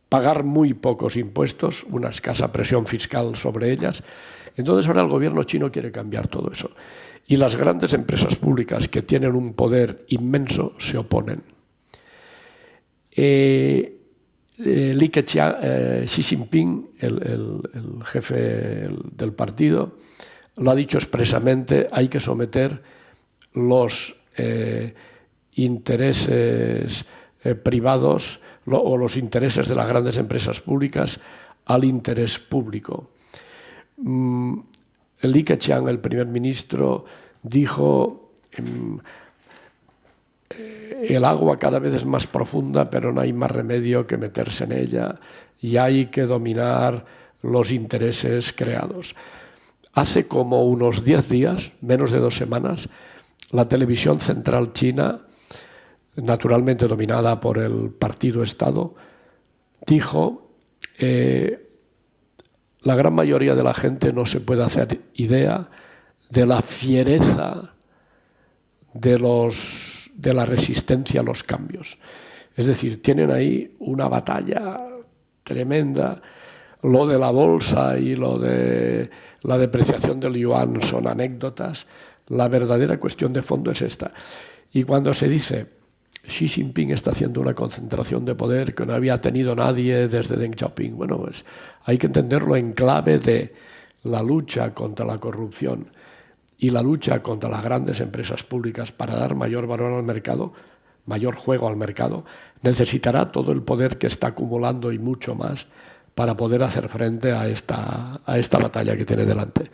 pagar muy pocos impuestos, una escasa presión fiscal sobre ellas. Entonces ahora el gobierno chino quiere cambiar todo eso. Y las grandes empresas públicas que tienen un poder inmenso se oponen. Xi Jinping, el jefe del partido, lo ha dicho expresamente, hay que someter los intereses privados o los intereses de las grandes empresas públicas al interés público. Li Keqiang, el primer ministro, dijo: el agua cada vez es más profunda, pero no hay más remedio que meterse en ella y hay que dominar los intereses creados. Hace como unos 10 días, menos de 2 semanas, la televisión central china, naturalmente dominada por el partido Estado, dijo: la gran mayoría de la gente no se puede hacer idea de la fiereza de la resistencia a los cambios. Es decir, tienen ahí una batalla tremenda. Lo de la bolsa y lo de la depreciación del yuan son anécdotas. La verdadera cuestión de fondo es esta. Y cuando se dice Xi Jinping está haciendo una concentración de poder que no había tenido nadie desde Deng Xiaoping, bueno, pues hay que entenderlo en clave de la lucha contra la corrupción y la lucha contra las grandes empresas públicas para dar mayor valor al mercado, mayor juego al mercado. Necesitará todo el poder que está acumulando y mucho más para poder hacer frente a esta batalla que tiene delante.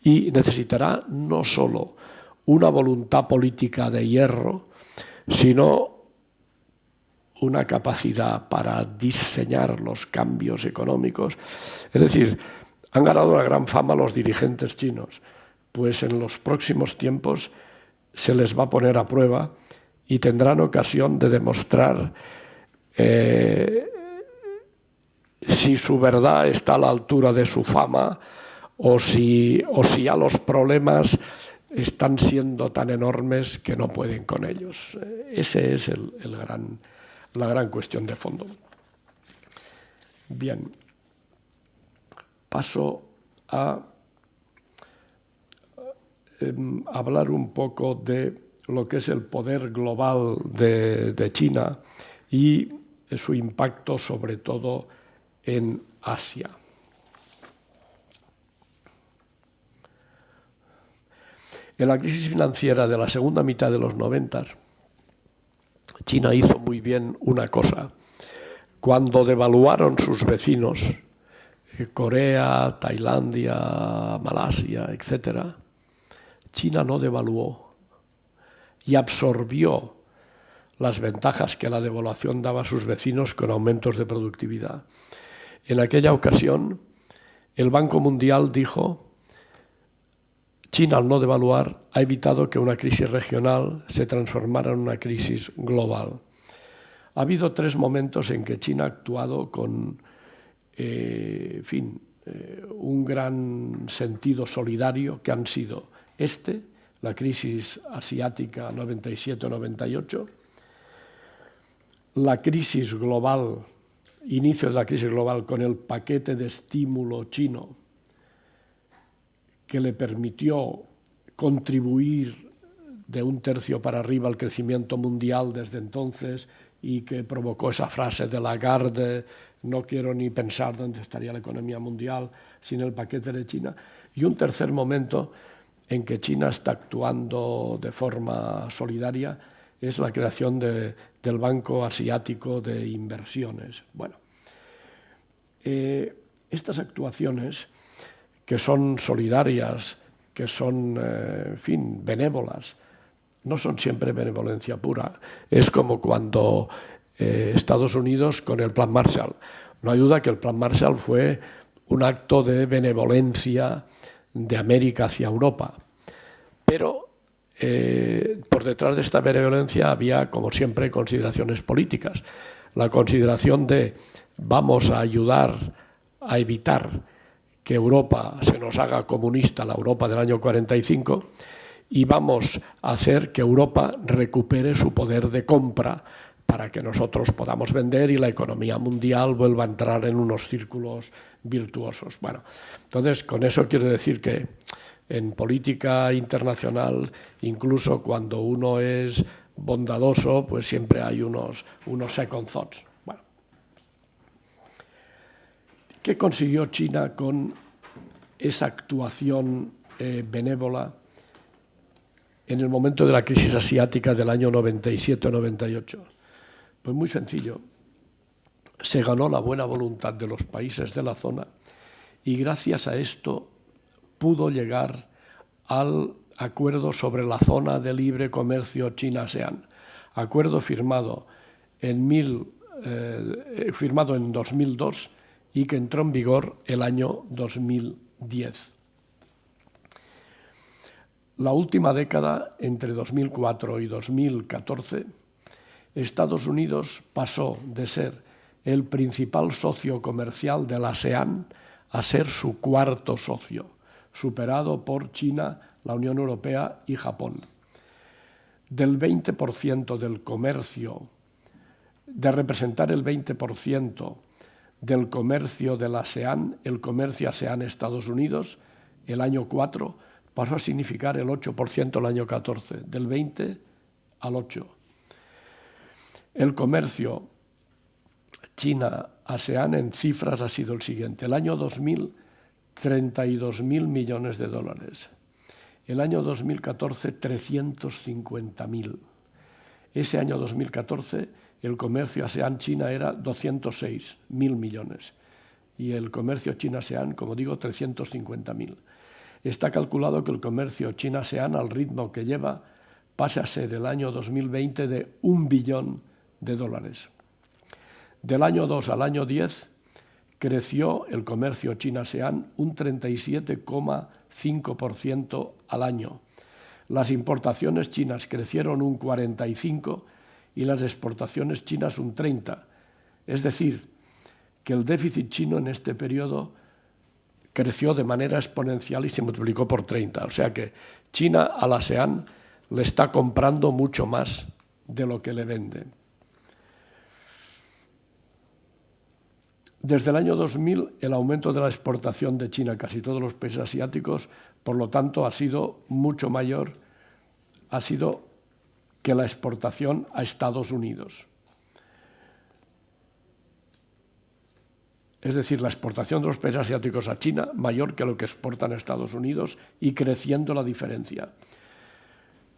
Y necesitará no solo una voluntad política de hierro, sino una capacidad para diseñar los cambios económicos. Es decir, han ganado una gran fama los dirigentes chinos, pues en los próximos tiempos se les va a poner a prueba y tendrán ocasión de demostrar si su verdad está a la altura de su fama o si ya los problemas están siendo tan enormes que no pueden con ellos. Ese es la gran cuestión de fondo. Bien, paso a hablar un poco de lo que es el poder global de China y su impacto sobre todo en Asia. En la crisis financiera de la segunda mitad de los 90, China hizo muy bien una cosa. Cuando devaluaron sus vecinos, Corea, Tailandia, Malasia, etc., China no devaluó y absorbió las ventajas que la devaluación daba a sus vecinos con aumentos de productividad. En aquella ocasión, el Banco Mundial dijo: China, al no devaluar, ha evitado que una crisis regional se transformara en una crisis global. Ha habido 3 momentos en que China ha actuado con un gran sentido solidario, que han sido la crisis asiática 97-98, la crisis global, inicio de la crisis global con el paquete de estímulo chino, que le permitió contribuir de 1/3 para arriba al crecimiento mundial desde entonces y que provocó esa frase de Lagarde: no quiero ni pensar dónde estaría la economía mundial sin el paquete de China. Y un tercer momento en que China está actuando de forma solidaria es la creación del Banco Asiático de Inversiones. Bueno, estas actuaciones, que son solidarias, que son, en fin, benévolas, no son siempre benevolencia pura. Es como cuando Estados Unidos con el Plan Marshall. No hay duda que el Plan Marshall fue un acto de benevolencia de América hacia Europa. Pero por detrás de esta benevolencia había, como siempre, consideraciones políticas. La consideración de vamos a ayudar a evitar que Europa se nos haga comunista, la Europa del año 45, y vamos a hacer que Europa recupere su poder de compra para que nosotros podamos vender y la economía mundial vuelva a entrar en unos círculos virtuosos. Bueno, entonces, con eso quiero decir que en política internacional, incluso cuando uno es bondadoso, pues siempre hay unos second thoughts. Bueno. ¿Qué consiguió China con esa actuación benévola en el momento de la crisis asiática del año 97-98? Pues muy sencillo. Se ganó la buena voluntad de los países de la zona y gracias a esto pudo llegar al acuerdo sobre la zona de libre comercio China-ASEAN. Acuerdo firmado en 2002 y que entró en vigor el año 2010. La última década, entre 2004 y 2014, Estados Unidos pasó de ser el principal socio comercial de la ASEAN a ser su cuarto socio, superado por China, la Unión Europea y Japón. Del 20% del comercio, de representar el 20% del comercio de la ASEAN, el comercio ASEAN-Estados Unidos, el año 4, pasó a significar el 8% el año 14, del 20 al 8. El comercio China-ASEAN en cifras ha sido el siguiente. El año 2000, 32.000 millones de dólares. El año 2014, 350.000. Ese año 2014, el comercio ASEAN-China era 206.000 millones. Y el comercio China-ASEAN, como digo, 350.000. Está calculado que el comercio China-ASEAN, al ritmo que lleva, pase a ser el año 2020 de 1 billón de dólares. Del año 2 al año 10, creció el comercio China-ASEAN un 37,5% al año. Las importaciones chinas crecieron un 45% y las exportaciones chinas un 30%. Es decir, que el déficit chino en este periodo creció de manera exponencial y se multiplicó por 30. O sea que China al ASEAN le está comprando mucho más de lo que le vende. Desde el año 2000, el aumento de la exportación de China a casi todos los países asiáticos, por lo tanto, ha sido mucho mayor, ha sido que la exportación a Estados Unidos. Es decir, la exportación de los países asiáticos a China mayor que lo que exportan a Estados Unidos y creciendo la diferencia.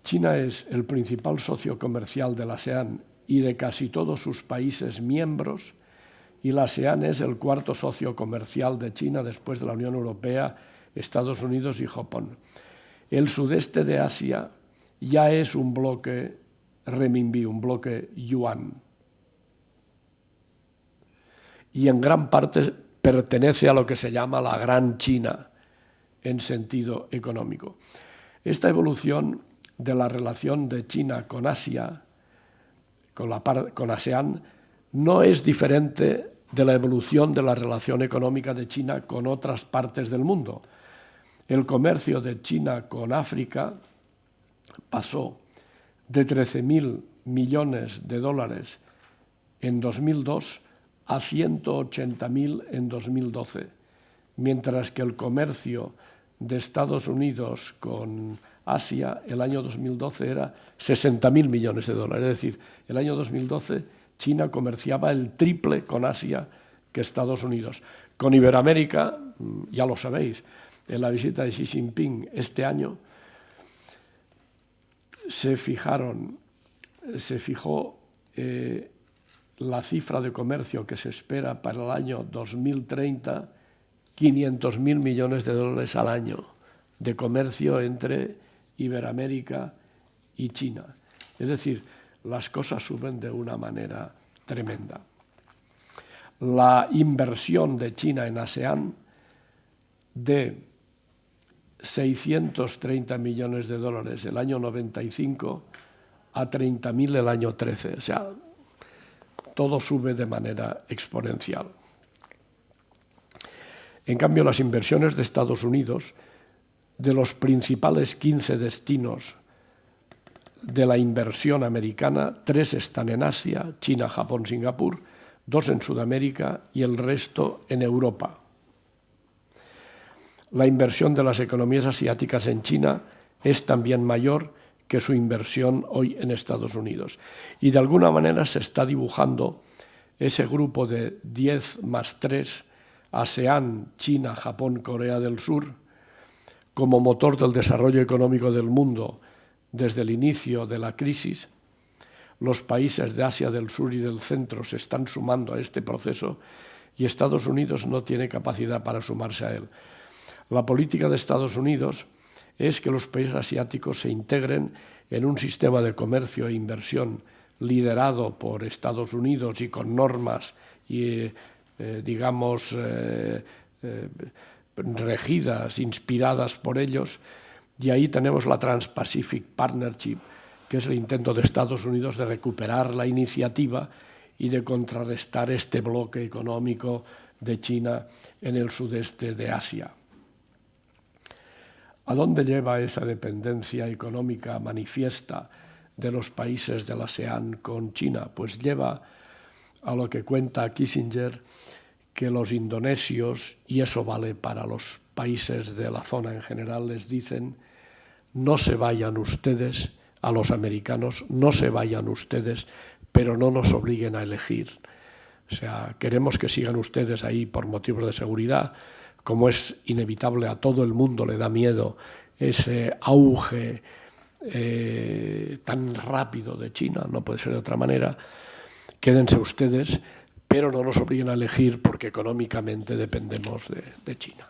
China es el principal socio comercial de la ASEAN y de casi todos sus países miembros, y la ASEAN es el cuarto socio comercial de China después de la Unión Europea, Estados Unidos y Japón. El sudeste de Asia ya es un bloque renminbi, un bloque yuan. Y en gran parte pertenece a lo que se llama la Gran China en sentido económico. Esta evolución de la relación de China con Asia, con ASEAN, no es diferente de la evolución de la relación económica de China con otras partes del mundo. El comercio de China con África pasó de 13.000 millones de dólares en 2002 a 180.000 en 2012, mientras que el comercio de Estados Unidos con Asia el año 2012 era 60.000 millones de dólares. Es decir, el año 2012 China comerciaba el triple con Asia que Estados Unidos. Con Iberoamérica, ya lo sabéis, en la visita de Xi Jinping este año, se fijó la cifra de comercio que se espera para el año 2030, 500.000 millones de dólares al año de comercio entre Iberoamérica y China. Es decir, las cosas suben de una manera tremenda. La inversión de China en ASEAN de 630 millones de dólares el año 95 a 30.000 el año 13. O sea, todo sube de manera exponencial. En cambio, las inversiones de Estados Unidos, de los principales 15 destinos de la inversión americana, 3 están en Asia, China, Japón, Singapur, 2 en Sudamérica y el resto en Europa. La inversión de las economías asiáticas en China es también mayor que su inversión hoy en Estados Unidos. Y de alguna manera se está dibujando ese grupo de 10 más 3, ASEAN, China, Japón, Corea del Sur, como motor del desarrollo económico del mundo desde el inicio de la crisis. Los países de Asia del Sur y del Centro se están sumando a este proceso y Estados Unidos no tiene capacidad para sumarse a él. La política de Estados Unidos es que los países asiáticos se integren en un sistema de comercio e inversión liderado por Estados Unidos y con normas y, regidas, inspiradas por ellos. Y ahí tenemos la Trans-Pacific Partnership, que es el intento de Estados Unidos de recuperar la iniciativa y de contrarrestar este bloque económico de China en el sudeste de Asia. ¿A dónde lleva esa dependencia económica manifiesta de los países del ASEAN con China? Pues lleva a lo que cuenta Kissinger, que los indonesios, y eso vale para los países de la zona en general, les dicen: no se vayan ustedes, a los americanos, no se vayan ustedes, pero no nos obliguen a elegir. O sea, queremos que sigan ustedes ahí por motivos de seguridad, como es inevitable, a todo el mundo le da miedo ese auge tan rápido de China, no puede ser de otra manera. Quédense ustedes, pero no nos obliguen a elegir porque económicamente dependemos de China.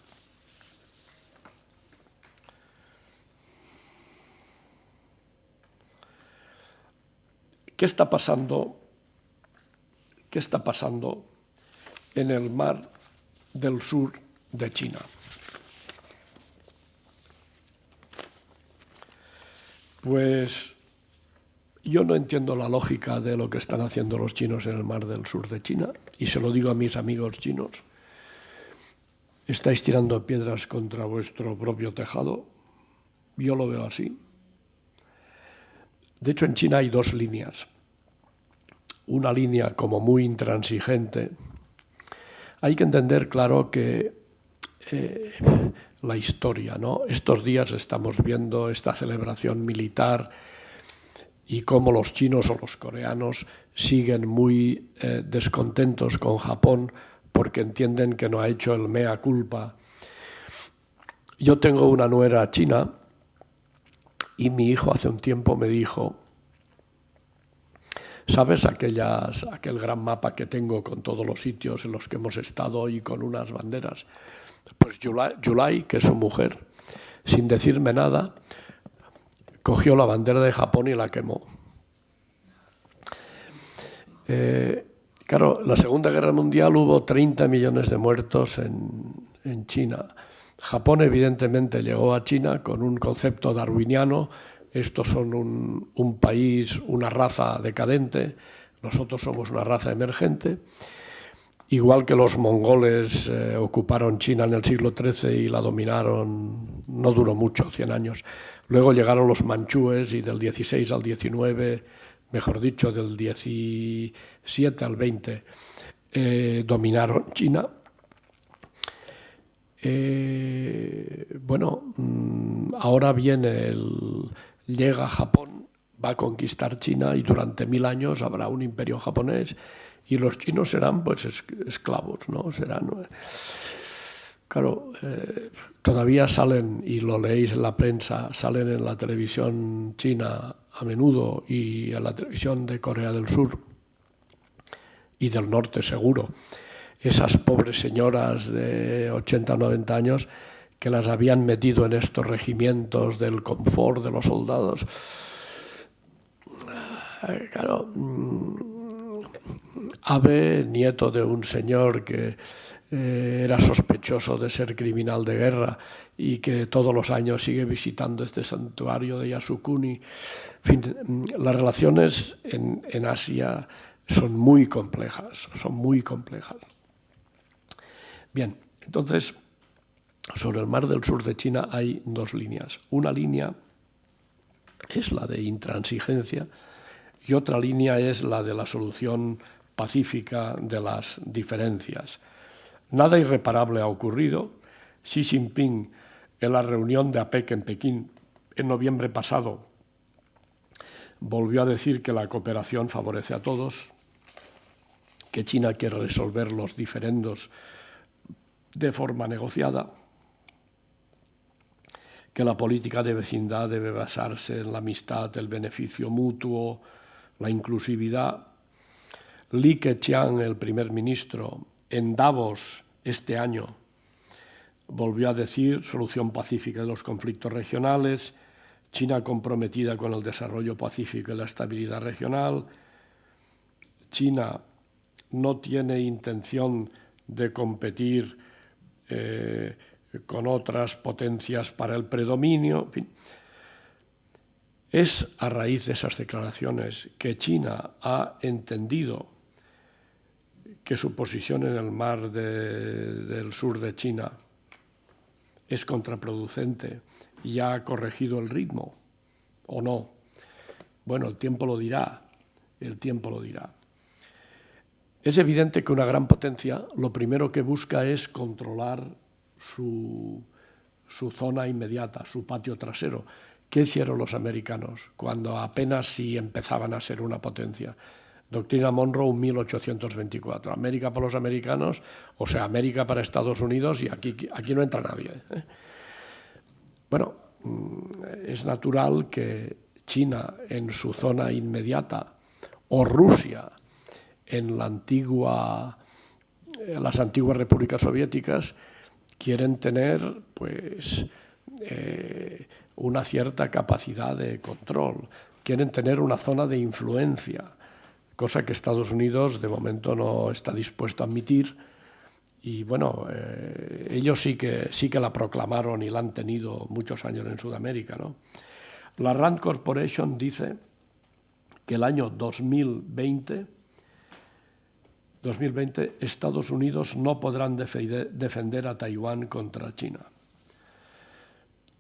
¿Qué está pasando en el mar del sur de China? Pues yo no entiendo la lógica de lo que están haciendo los chinos en el mar del sur de China, y se lo digo a mis amigos chinos. Estáis tirando piedras contra vuestro propio tejado. Yo lo veo así. De hecho, en China hay 2 líneas. Una línea como muy intransigente. Hay que entender, claro, que la historia, ¿no? Estos días estamos viendo esta celebración militar y cómo los chinos o los coreanos siguen muy descontentos con Japón porque entienden que no ha hecho el mea culpa. Yo tengo una nuera china y mi hijo hace un tiempo me dijo: ¿sabes aquel gran mapa que tengo con todos los sitios en los que hemos estado y con unas banderas? Pues Yulai, que es su mujer, sin decirme nada, cogió la bandera de Japón y la quemó. Claro, en la Segunda Guerra Mundial hubo 30 millones de muertos en China. Japón evidentemente llegó a China con un concepto darwiniano: estos son un país, una raza decadente, nosotros somos una raza emergente. Igual que los mongoles ocuparon China en el siglo XIII y la dominaron, no duró mucho, 100 años. Luego llegaron los manchúes y del 16 al 19, mejor dicho, del 17 al 20, dominaron China. Ahora llega Japón, va a conquistar China y durante 1000 años habrá un imperio japonés y los chinos serán pues esclavos, ¿no? Claro, todavía salen, y lo leéis en la prensa, salen en la televisión china a menudo y en la televisión de Corea del Sur y del Norte seguro, esas pobres señoras de 80 o 90 años que las habían metido en estos regimientos del confort de los soldados. Claro, Abe, nieto de un señor que era sospechoso de ser criminal de guerra y que todos los años sigue visitando este santuario de Yasukuni. En fin, las relaciones en Asia son muy complejas, Bien, entonces, sobre el Mar del Sur de China hay dos líneas. Una línea es la de intransigencia y otra línea es la de la solución pacífica de las diferencias. Nada irreparable ha ocurrido. Xi Jinping, en la reunión de APEC en Pekín en noviembre pasado, volvió a decir que la cooperación favorece a todos, que China quiere resolver los diferendos de forma negociada, que la política de vecindad debe basarse en la amistad, el beneficio mutuo, la inclusividad. Li Keqiang, el primer ministro, en Davos este año, volvió a decir solución pacífica de los conflictos regionales, China comprometida con el desarrollo pacífico y la estabilidad regional. China no tiene intención de competir con otras potencias para el predominio. En fin, es a raíz de esas declaraciones que China ha entendido que su posición en el mar del sur de China es contraproducente y ha corregido el ritmo, ¿o no? Bueno, el tiempo lo dirá, Es evidente que una gran potencia lo primero que busca es controlar su zona inmediata, su patio trasero. ¿Qué hicieron los americanos cuando apenas si empezaban a ser una potencia? Doctrina Monroe, 1824. América para los americanos, o sea, América para Estados Unidos, y aquí no entra nadie. Bueno, es natural que China en su zona inmediata o Rusia en las antiguas repúblicas soviéticas quieren tener pues una cierta capacidad de control, quieren tener una zona de influencia, cosa que Estados Unidos de momento no está dispuesto a admitir. Y bueno, ellos sí que la proclamaron y la han tenido muchos años en Sudamérica, ¿no? La Rand Corporation dice que el año 2020 Estados Unidos no podrán defender a Taiwán contra China.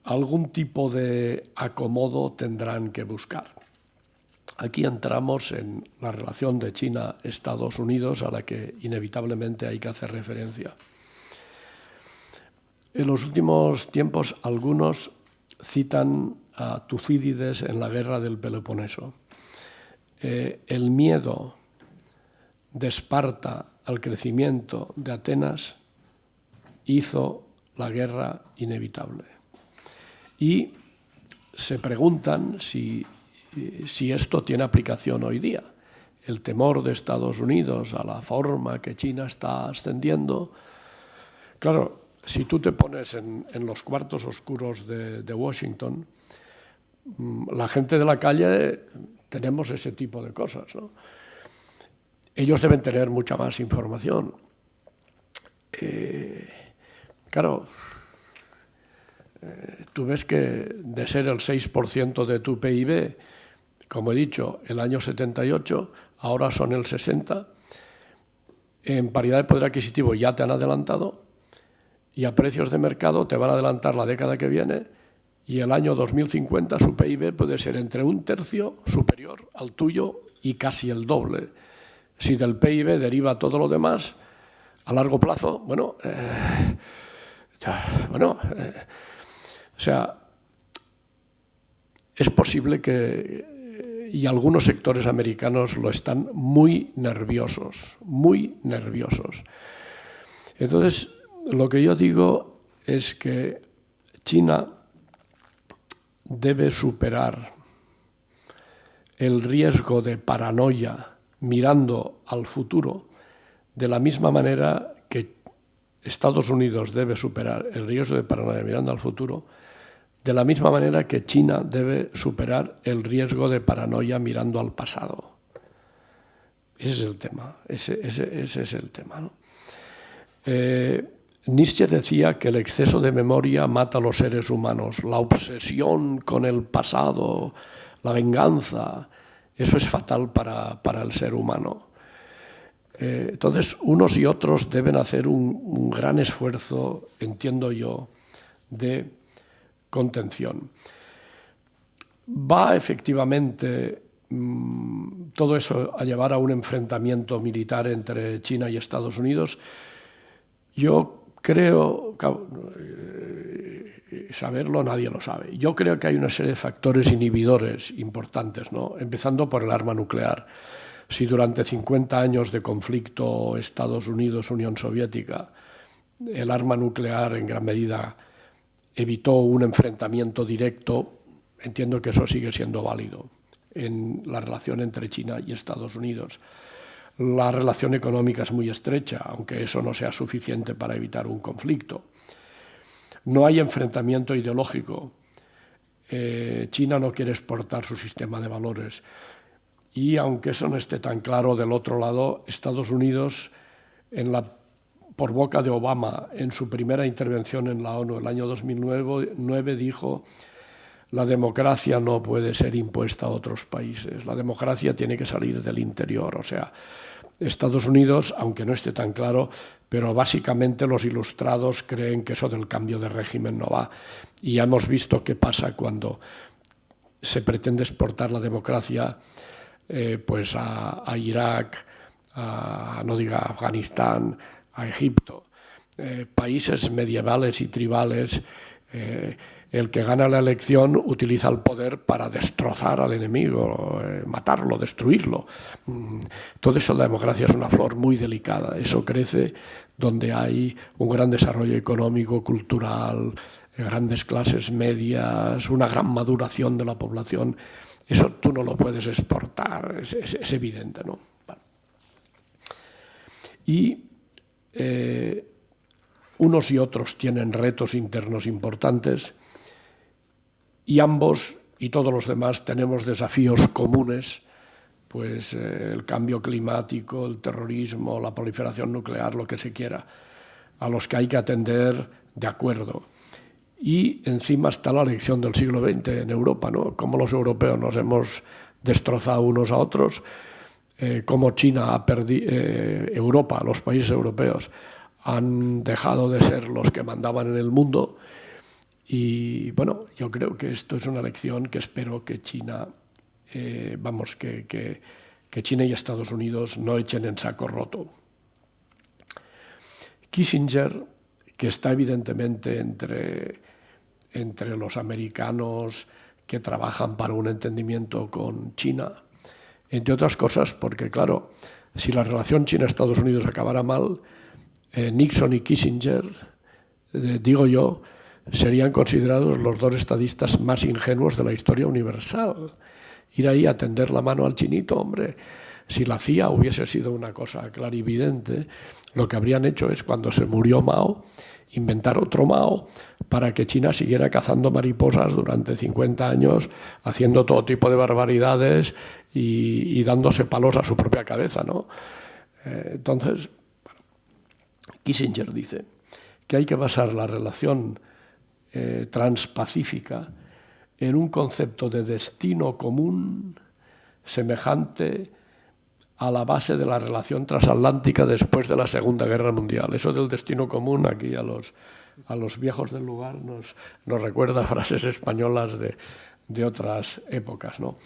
Algún tipo de acomodo tendrán que buscar. Aquí entramos en la relación de China-Estados Unidos, a la que inevitablemente hay que hacer referencia. En los últimos tiempos, algunos citan a Tucídides en la guerra del Peloponeso. El miedo de Esparta al crecimiento de Atenas hizo la guerra inevitable. Y se preguntan si esto tiene aplicación hoy día. El temor de Estados Unidos a la forma que China está ascendiendo. Claro, si tú te pones en los cuartos oscuros de Washington, la gente de la calle tenemos ese tipo de cosas, ¿no? Ellos deben tener mucha más información. Claro, tú ves que de ser el 6% de tu PIB, como he dicho, el año 78, ahora son el 60%. En paridad de poder adquisitivo ya te han adelantado y a precios de mercado te van a adelantar la década que viene y el año 2050 su PIB puede ser entre 1/3 superior al tuyo y casi el doble. Si del PIB deriva todo lo demás, a largo plazo, o sea, es posible que, y algunos sectores americanos lo están muy nerviosos. Entonces, lo que yo digo es que China debe superar el riesgo de paranoia mirando al futuro, de la misma manera que Estados Unidos debe superar el riesgo de paranoia mirando al futuro, de la misma manera que China debe superar el riesgo de paranoia mirando al pasado. Ese es el tema, ese es el tema, ¿no? Nietzsche decía que el exceso de memoria mata a los seres humanos, la obsesión con el pasado, la venganza, eso es fatal para el ser humano. Entonces, unos y otros deben hacer un gran esfuerzo, entiendo yo, de contención. Va efectivamente todo eso a llevar a un enfrentamiento militar entre China y Estados Unidos. Yo creo, saberlo nadie lo sabe, yo creo que hay una serie de factores inhibidores importantes, ¿no? Empezando por el arma nuclear. Si durante 50 años de conflicto Estados Unidos-Unión Soviética el arma nuclear en gran medida evitó un enfrentamiento directo, entiendo que eso sigue siendo válido en la relación entre China y Estados Unidos. La relación económica es muy estrecha, aunque eso no sea suficiente para evitar un conflicto. No hay enfrentamiento ideológico. China no quiere exportar su sistema de valores. Y aunque eso no esté tan claro del otro lado, Estados Unidos, por boca de Obama, en su primera intervención en la ONU el año 2009, dijo: la democracia no puede ser impuesta a otros países, la democracia tiene que salir del interior. O sea, Estados Unidos, aunque no esté tan claro, pero básicamente los ilustrados creen que eso del cambio de régimen no va. Y ya hemos visto qué pasa cuando se pretende exportar la democracia pues a Irak, no diga Afganistán, a Egipto, países medievales y tribales. El que gana la elección utiliza el poder para destrozar al enemigo, matarlo, destruirlo. Todo eso, la democracia es una flor muy delicada. Eso crece donde hay un gran desarrollo económico, cultural, grandes clases medias, una gran maduración de la población. Eso tú no lo puedes exportar, es evidente, ¿no? Bueno. Y unos y otros tienen retos internos importantes, y ambos y todos los demás tenemos desafíos comunes, pues el cambio climático, el terrorismo, la proliferación nuclear, lo que se quiera, a los que hay que atender de acuerdo. Y encima está la lección del siglo XX en Europa, ¿no? Cómo los europeos nos hemos destrozado unos a otros, cómo China ha perdido, Europa, los países europeos, han dejado de ser los que mandaban en el mundo. Y bueno, yo creo que esto es una lección que espero que China, que China y Estados Unidos no echen en saco roto. Kissinger, que está evidentemente entre los americanos que trabajan para un entendimiento con China, entre otras cosas porque, claro, si la relación China-Estados Unidos acabara mal, Nixon y Kissinger, digo yo, serían considerados los dos estadistas más ingenuos de la historia universal. Ir ahí a tender la mano al chinito, hombre, si la CIA hubiese sido una cosa clarividente, lo que habrían hecho es, cuando se murió Mao, inventar otro Mao para que China siguiera cazando mariposas durante 50 años, haciendo todo tipo de barbaridades y dándose palos a su propia cabeza, ¿no? Entonces, Kissinger dice que hay que basar la relación transpacífica en un concepto de destino común semejante a la base de la relación transatlántica después de la Segunda Guerra Mundial. Eso del destino común, aquí a los viejos del lugar nos recuerda frases españolas de otras épocas, ¿no?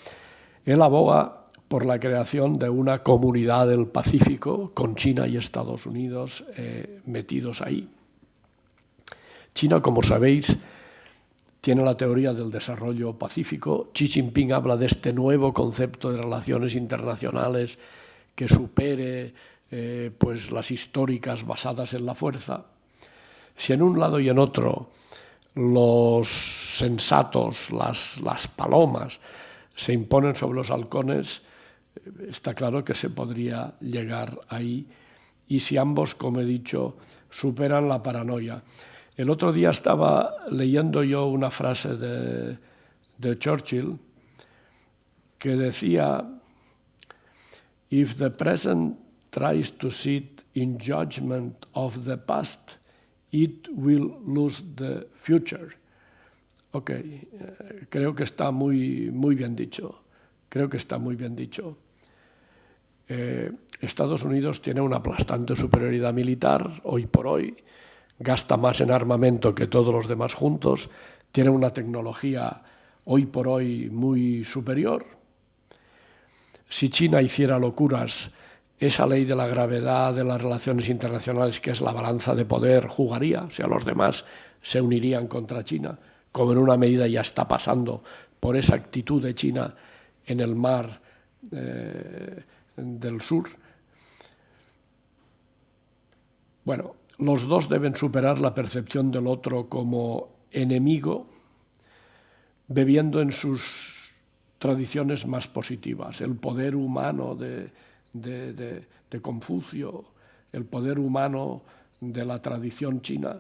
Él aboga por la creación de una comunidad del Pacífico con China y Estados Unidos metidos ahí. China, como sabéis, tiene la teoría del desarrollo pacífico. Xi Jinping habla de este nuevo concepto de relaciones internacionales que supere pues las históricas basadas en la fuerza. Si en un lado y en otro los sensatos, las palomas, se imponen sobre los halcones, está claro que se podría llegar ahí, y si ambos, como he dicho, superan la paranoia. El otro día estaba leyendo yo una frase de Churchill que decía: "If the present tries to sit in judgment of the past, it will lose the future". Ok, creo que está muy bien dicho. Creo que está muy bien dicho. Estados Unidos tiene una aplastante superioridad militar, hoy por hoy, gasta más en armamento que todos los demás juntos, tiene una tecnología hoy por hoy muy superior. Si China hiciera locuras, esa ley de la gravedad de las relaciones internacionales, que es la balanza de poder, jugaría, o sea, los demás se unirían contra China, como en una medida ya está pasando por esa actitud de China en el mar del sur. Bueno, los dos deben superar la percepción del otro como enemigo, bebiendo en sus tradiciones más positivas, el poder humano de Confucio, el poder humano de la tradición china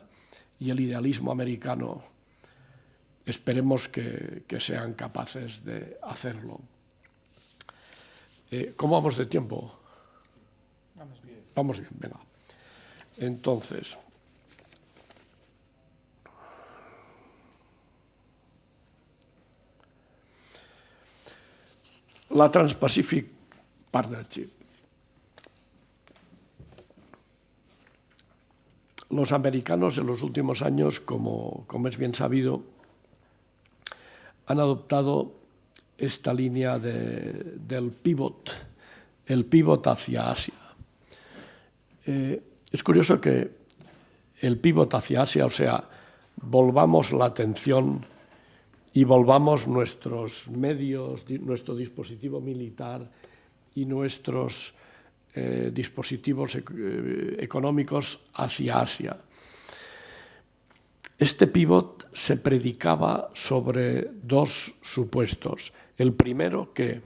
y el idealismo americano. Esperemos que sean capaces de hacerlo. ¿Cómo vamos de tiempo? Vamos bien. Vamos bien, venga. Entonces, la Trans-Pacific Partnership. Los americanos en los últimos años, como es bien sabido, han adoptado esta línea del pivot, el pivot hacia Asia. Es curioso que el pivot hacia Asia, o sea, volvamos la atención y volvamos nuestros medios, nuestro dispositivo militar y nuestros dispositivos económicos hacia Asia. Este pivot se predicaba sobre dos supuestos. El primero, que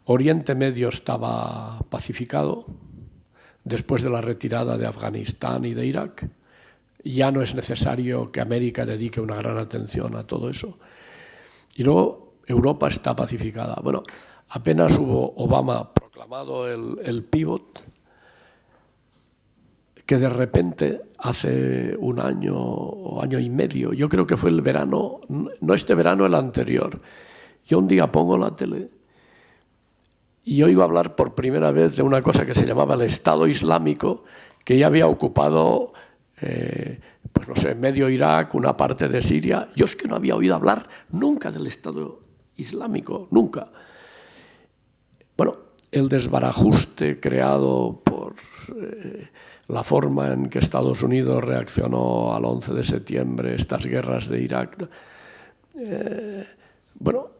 Oriente Medio estaba pacificado después de la retirada de Afganistán y de Irak. Ya no es necesario que América dedique una gran atención a todo eso. Y luego Europa está pacificada. Bueno, apenas hubo Obama proclamado el pivot, que de repente hace un año o año y medio, yo creo que fue el verano, no este verano, el anterior, yo un día pongo la tele y oigo hablar por primera vez de una cosa que se llamaba el Estado Islámico, que ya había ocupado, pues no sé, medio Irak, una parte de Siria. Yo es que no había oído hablar nunca del Estado Islámico, nunca. Bueno, el desbarajuste creado por la forma en que Estados Unidos reaccionó al 11 de septiembre, estas guerras de Irak. Bueno,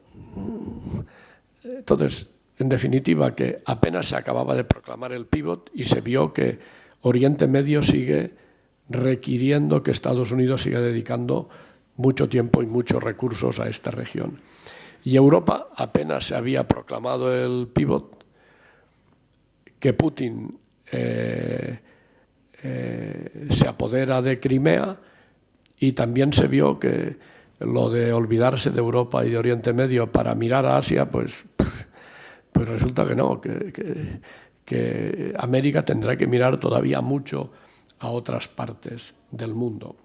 entonces, en definitiva, que apenas se acababa de proclamar el pivot y se vio que Oriente Medio sigue requiriendo que Estados Unidos siga dedicando mucho tiempo y muchos recursos a esta región. Y Europa apenas se había proclamado el pivot, que Putin se apodera de Crimea, y también se vio que lo de olvidarse de Europa y de Oriente Medio para mirar a Asia, pues resulta que no, que América tendrá que mirar todavía mucho a otras partes del mundo.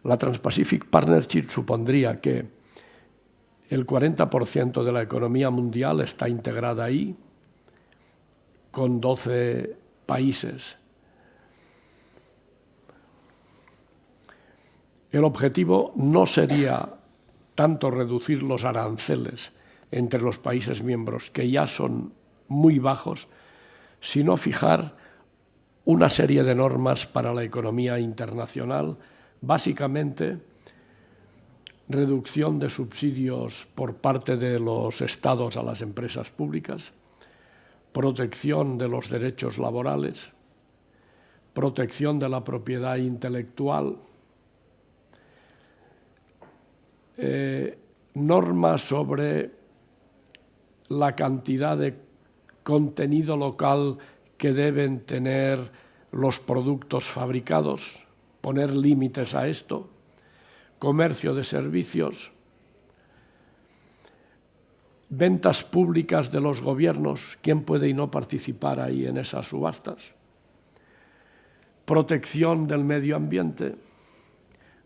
La Trans-Pacific Partnership supondría que el 40% de la economía mundial está integrada ahí, con 12 países. El objetivo no sería tanto reducir los aranceles entre los países miembros, que ya son muy bajos, sino fijar una serie de normas para la economía internacional, básicamente reducción de subsidios por parte de los estados a las empresas públicas, protección de los derechos laborales, protección de la propiedad intelectual, normas sobre la cantidad de contenido local que deben tener los productos fabricados, poner límites a esto, comercio de servicios, ventas públicas de los gobiernos, ¿quién puede y no participar ahí en esas subastas? Protección del medio ambiente,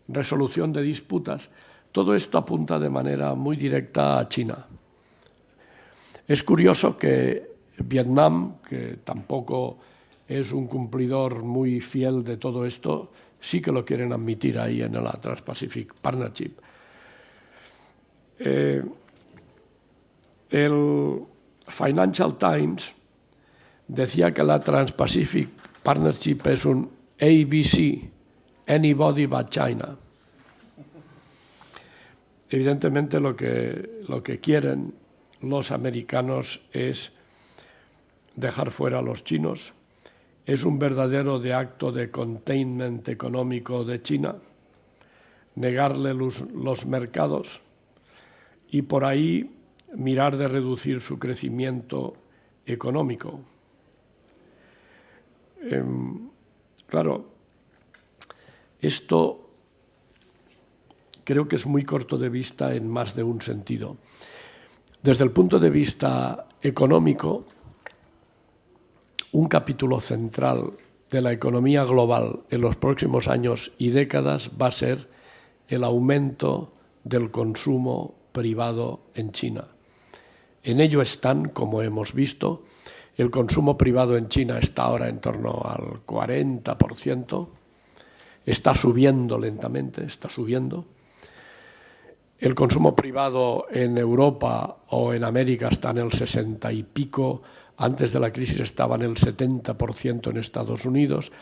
resolución de disputas. Todo esto apunta de manera muy directa a China. Es curioso que Vietnam, que tampoco es un cumplidor muy fiel de todo esto, sí que lo quieren admitir ahí en la Trans-Pacific Partnership. El Financial Times decía que la Trans-Pacific Partnership es un ABC, Anybody but China. Evidentemente lo que quieren los americanos es dejar fuera a los chinos. Es un verdadero acto de containment económico de China, negarle los mercados y por ahí mirar de reducir su crecimiento económico. Claro, esto creo que es muy corto de vista en más de un sentido. Desde el punto de vista económico, un capítulo central de la economía global en los próximos años y décadas va a ser el aumento del consumo privado en China. En ello están, como hemos visto, el consumo privado en China está ahora en torno al 40%, está subiendo lentamente, está subiendo. El consumo privado en Europa o en América está en el 60 y pico, antes de la crisis estaba en el 70% en Estados Unidos.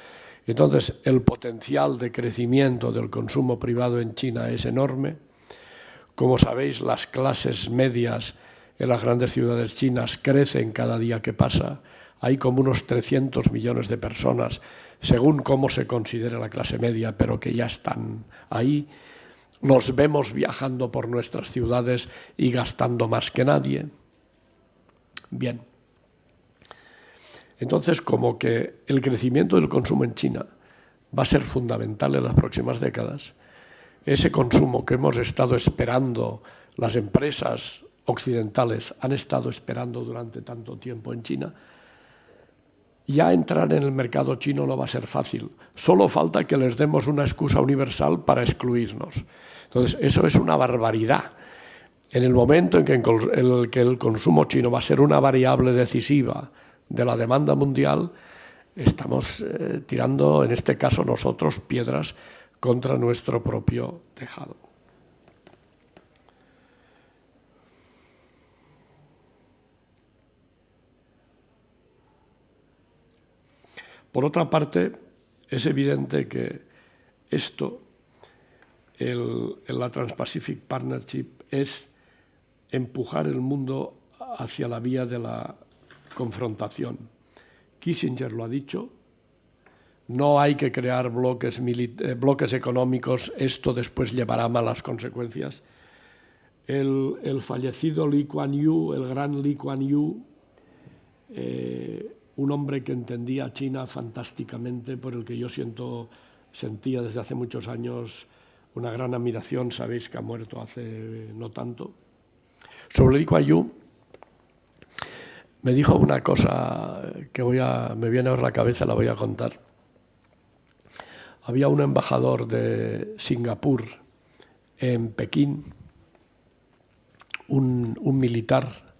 Entonces, el potencial de crecimiento del consumo privado en China es enorme. Como sabéis, las clases medias en las grandes ciudades chinas crecen cada día que pasa. Hay como unos 300 millones de personas, según cómo se considera la clase media, pero que ya están ahí. Nos vemos viajando por nuestras ciudades y gastando más que nadie. Bien. Entonces, como que el crecimiento del consumo en China va a ser fundamental en las próximas décadas, ese consumo que hemos estado esperando, las empresas occidentales han estado esperando durante tanto tiempo en China, ya entrar en el mercado chino no va a ser fácil. Solo falta que les demos una excusa universal para excluirnos. Entonces, eso es una barbaridad. En el momento en que el consumo chino va a ser una variable decisiva de la demanda mundial, estamos tirando, en este caso nosotros, piedras contra nuestro propio tejado. Por otra parte, es evidente que esto, la Trans-Pacific Partnership, es empujar el mundo hacia la vía de la confrontación. Kissinger lo ha dicho, no hay que crear bloques económicos, esto después llevará malas consecuencias. El fallecido Lee Kuan Yew, el gran Lee Kuan Yew, un hombre que entendía a China fantásticamente, por el que yo sentía desde hace muchos años una gran admiración, sabéis que ha muerto hace no tanto. Sobre Lee Kuan Yew, me dijo una cosa que me viene ahora a la cabeza, la voy a contar. Había un embajador de Singapur en Pekín, un militar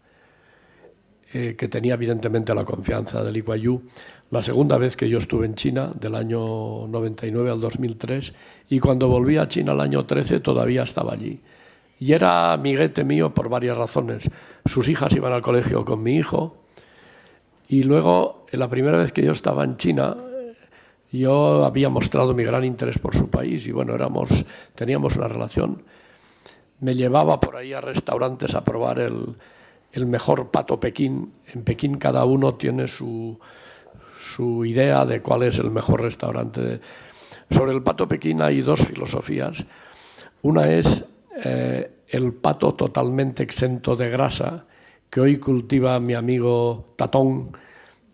que tenía evidentemente la confianza de Lee Kuan Yew. La segunda vez que yo estuve en China, del año 99 al 2003, y cuando volví a China el año 13 todavía estaba allí. Y era amiguete mío por varias razones. Sus hijas iban al colegio con mi hijo, y luego, en la primera vez que yo estaba en China, yo había mostrado mi gran interés por su país, y bueno, teníamos una relación. Me llevaba por ahí a restaurantes a probar el mejor pato Pekín. En Pekín cada uno tiene su idea de cuál es el mejor restaurante. Sobre el pato Pekín hay dos filosofías. Una es el pato totalmente exento de grasa que hoy cultiva mi amigo Tatón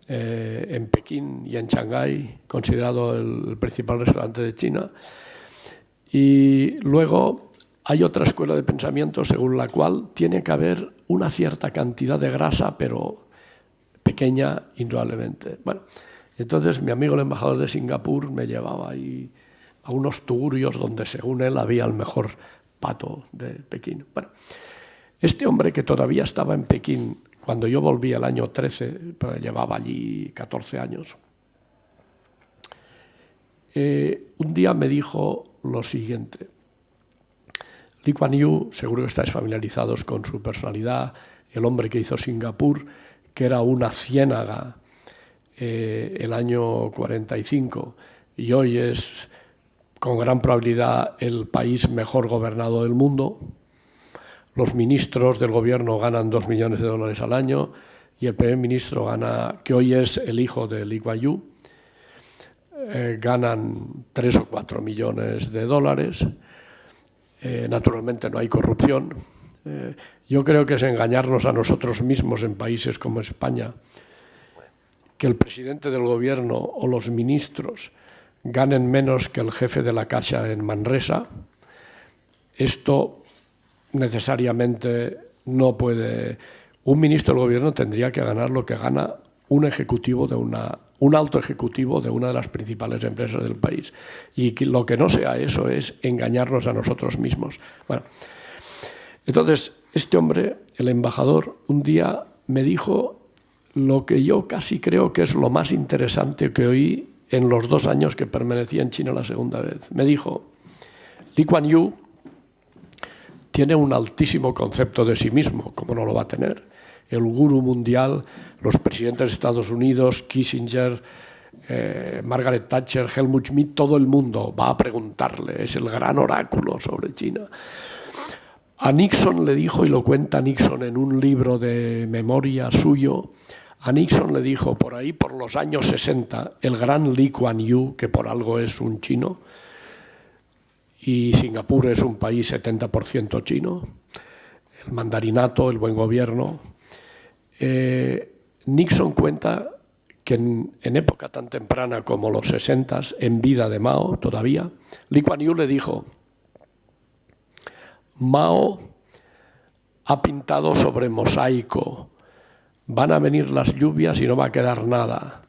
en Pekín y en Shanghái, considerado el principal restaurante de China. Y luego hay otra escuela de pensamiento según la cual tiene que haber una cierta cantidad de grasa, pero pequeña, indudablemente. Bueno, entonces mi amigo el embajador de Singapur me llevaba ahí a unos tugurios donde, según él, había el mejor pato de Pekín. Bueno, este hombre, que todavía estaba en Pekín cuando yo volví el año 13, pero llevaba allí 14 años, un día me dijo lo siguiente. Lee Kuan Yew, seguro que estáis familiarizados con su personalidad, el hombre que hizo Singapur, que era una ciénaga el año 45, y hoy es con gran probabilidad el país mejor gobernado del mundo. Los ministros del gobierno ganan $2 millones al año y el primer ministro gana, que hoy es el hijo de Lee Kuan Yew, ganan 3 o 4 millones de dólares. Naturalmente no hay corrupción. Yo creo que es engañarnos a nosotros mismos en países como España, que el presidente del gobierno o los ministros ganen menos que el jefe de la Caixa en Manresa. Esto necesariamente no puede. Un ministro del gobierno tendría que ganar lo que gana un ejecutivo un alto ejecutivo de una de las principales empresas del país. Y lo que no sea eso es engañarnos a nosotros mismos. Bueno, entonces, este hombre, el embajador, un día me dijo lo que yo casi creo que es lo más interesante que oí en los 2 años que permanecí en China la segunda vez. Me dijo, Lee Kuan Yew tiene un altísimo concepto de sí mismo, ¿cómo no lo va a tener? El gurú mundial, los presidentes de Estados Unidos, Kissinger, Margaret Thatcher, Helmut Schmidt, todo el mundo va a preguntarle, es el gran oráculo sobre China. A Nixon le dijo, y lo cuenta Nixon en un libro de memoria suyo, a Nixon le dijo por ahí, por los años 60, el gran Lee Kuan Yew, que por algo es un chino, y Singapur es un país 70% chino, el mandarinato, el buen gobierno. Nixon cuenta que en época tan temprana como los 60, en vida de Mao todavía, Lee Kuan Yew le dijo, Mao ha pintado sobre mosaico, van a venir las lluvias y no va a quedar nada.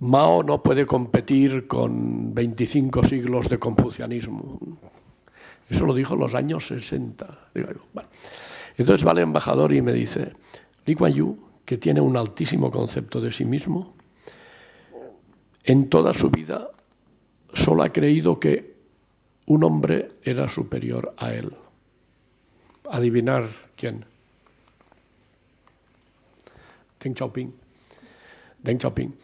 Mao no puede competir con 25 siglos de confucianismo. Eso lo dijo en los años 60. Bueno. Entonces va el embajador y me dice, Lee Kuan Yew, que tiene un altísimo concepto de sí mismo, en toda su vida solo ha creído que un hombre era superior a él. Adivinar quién. Deng Xiaoping. Deng Xiaoping.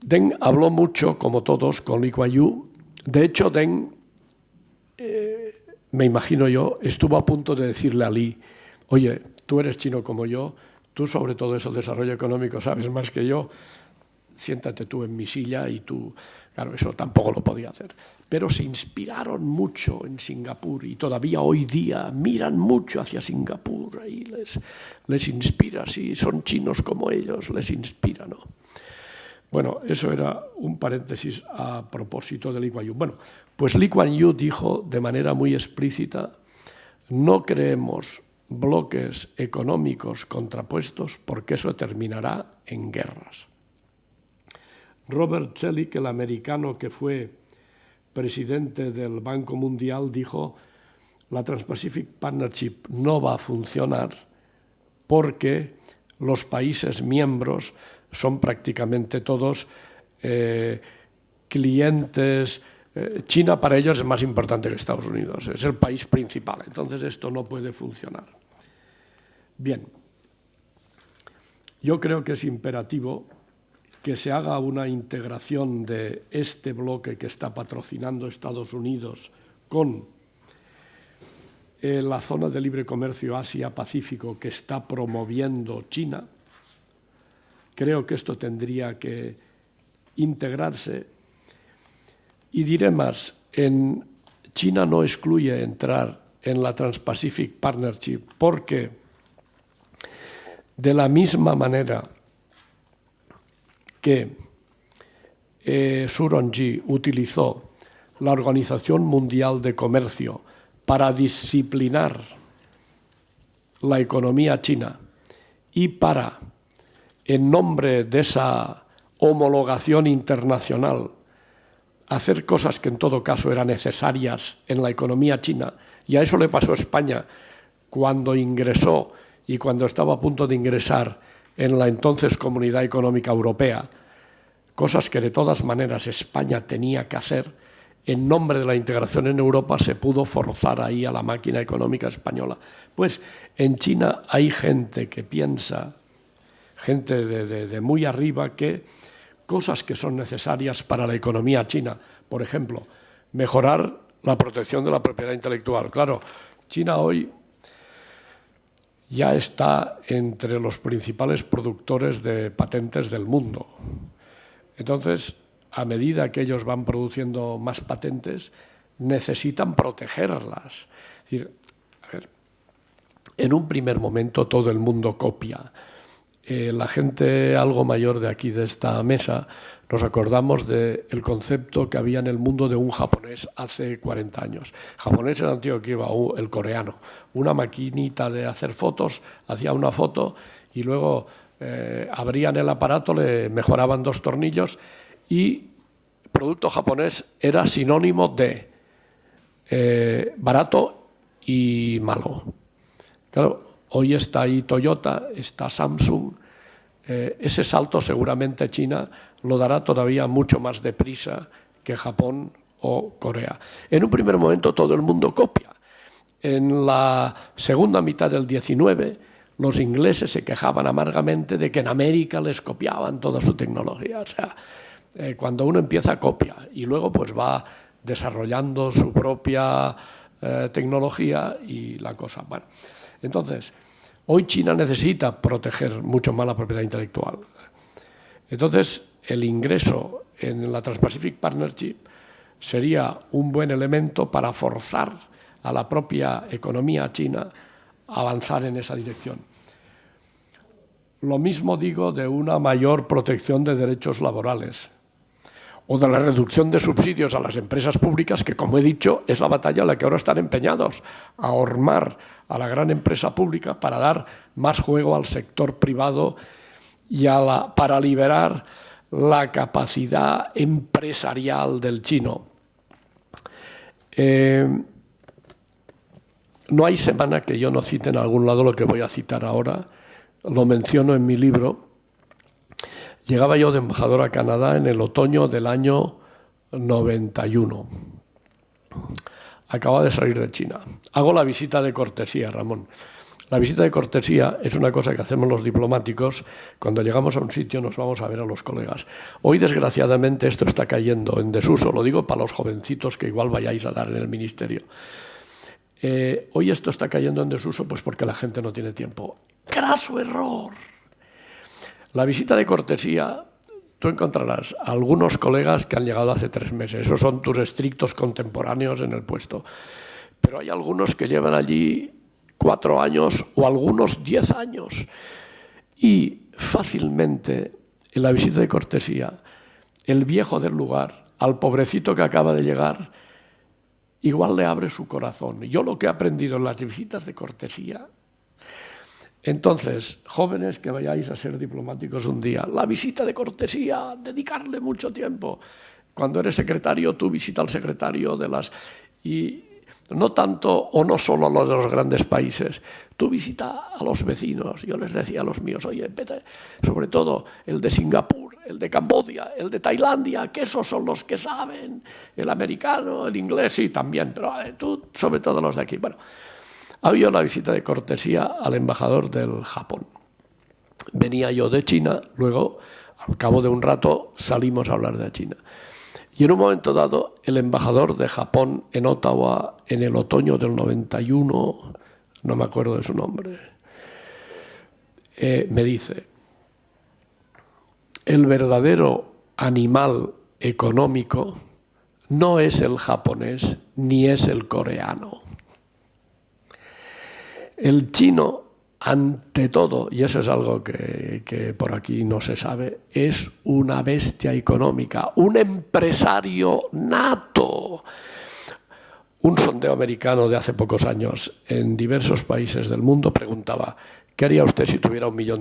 Deng habló mucho, como todos, con Lee Kuan Yew. De hecho, Deng, me imagino yo, estuvo a punto de decirle a Lee, oye, tú eres chino como yo, tú sobre todo eso, el desarrollo económico, sabes más que yo, siéntate tú en mi silla y tú... Claro, eso tampoco lo podía hacer. Pero se inspiraron mucho en Singapur y todavía hoy día miran mucho hacia Singapur y les inspira, si son chinos como ellos, les inspira, ¿no? Bueno, eso era un paréntesis a propósito de Lee Kuan Yew. Bueno, pues Lee Kuan Yew dijo de manera muy explícita, no creemos bloques económicos contrapuestos porque eso terminará en guerras. Robert Zoellick, el americano que fue presidente del Banco Mundial, dijo la Trans-Pacific Partnership no va a funcionar porque los países miembros son prácticamente todos clientes. China para ellos es más importante que Estados Unidos, es el país principal, entonces esto no puede funcionar. Bien, yo creo que es imperativo que se haga una integración de este bloque que está patrocinando Estados Unidos con la zona de libre comercio Asia-Pacífico que está promoviendo China. Creo que esto tendría que integrarse. Y diré más, en China no excluye entrar en la Trans-Pacific Partnership, porque de la misma manera que Surongji utilizó la Organización Mundial de Comercio para disciplinar la economía china y para, en nombre de esa homologación internacional, hacer cosas que en todo caso eran necesarias en la economía china, y a eso le pasó a España cuando ingresó y cuando estaba a punto de ingresar en la entonces Comunidad Económica Europea, cosas que de todas maneras España tenía que hacer. En nombre de la integración en Europa se pudo forzar ahí a la máquina económica española. Pues en China hay gente que piensa, gente de muy arriba, que cosas que son necesarias para la economía china, por ejemplo, mejorar la protección de la propiedad intelectual. Claro, China hoy ya está entre los principales productores de patentes del mundo. Entonces, a medida que ellos van produciendo más patentes, necesitan protegerlas. Es decir, a ver, en un primer momento todo el mundo copia. La gente algo mayor de aquí, de esta mesa, nos acordamos del concepto que había en el mundo de un japonés hace 40 años. Japonés era un tío que iba, el coreano, una maquinita de hacer fotos, hacía una foto y luego abrían el aparato, le mejoraban 2 tornillos y producto japonés era sinónimo de barato y malo. Claro, hoy está ahí Toyota, está Samsung. Ese salto seguramente China lo dará todavía mucho más deprisa que Japón o Corea. En un primer momento todo el mundo copia. En la segunda mitad del 19, los ingleses se quejaban amargamente de que en América les copiaban toda su tecnología. O sea, cuando uno empieza, copia y luego pues va desarrollando su propia tecnología y la cosa. Bueno, entonces, hoy China necesita proteger mucho más la propiedad intelectual. Entonces, el ingreso en la Trans-Pacific Partnership sería un buen elemento para forzar a la propia economía china a avanzar en esa dirección. Lo mismo digo de una mayor protección de derechos laborales o de la reducción de subsidios a las empresas públicas, que, como he dicho, es la batalla en la que ahora están empeñados, a ahormar a la gran empresa pública para dar más juego al sector privado y para liberar la capacidad empresarial del chino. No hay semana que yo no cite en algún lado lo que voy a citar ahora, lo menciono en mi libro. Llegaba yo de embajador a Canadá en el otoño del año 91. Acababa de salir de China. Hago la visita de cortesía, Ramón. La visita de cortesía es una cosa que hacemos los diplomáticos. Cuando llegamos a un sitio nos vamos a ver a los colegas. Hoy, desgraciadamente, esto está cayendo en desuso. Lo digo para los jovencitos que igual vayáis a dar en el ministerio. Hoy esto está cayendo en desuso pues porque la gente no tiene tiempo. ¡Craso error! La visita de cortesía, tú encontrarás a algunos colegas que han llegado hace 3 meses. Esos son tus estrictos contemporáneos en el puesto. Pero hay algunos que llevan allí 4 años o algunos 10 años. Y fácilmente, en la visita de cortesía, el viejo del lugar, al pobrecito que acaba de llegar, igual le abre su corazón. Yo lo que he aprendido en las visitas de cortesía. Entonces, jóvenes que vayáis a ser diplomáticos un día, la visita de cortesía, dedicarle mucho tiempo. Cuando eres secretario, tú visita al secretario de las... Y no tanto o no solo a los de los grandes países, tú visita a los vecinos. Yo les decía a los míos, oye, vete, sobre todo el de Singapur, el de Camboya, el de Tailandia, que esos son los que saben, el americano, el inglés, sí, también, pero tú, sobre todo los de aquí. Bueno, había una visita de cortesía al embajador del Japón. Venía yo de China, luego, al cabo de un rato, salimos a hablar de China. Y en un momento dado, el embajador de Japón en Ottawa, en el otoño del 91, no me acuerdo de su nombre, me dice, el verdadero animal económico no es el japonés ni es el coreano. El chino, ante todo, y eso es algo que por aquí no se sabe, es una bestia económica, un empresario nato. Un sondeo americano de hace pocos años en diversos países del mundo preguntaba: ¿qué haría usted si tuviera $1 millón?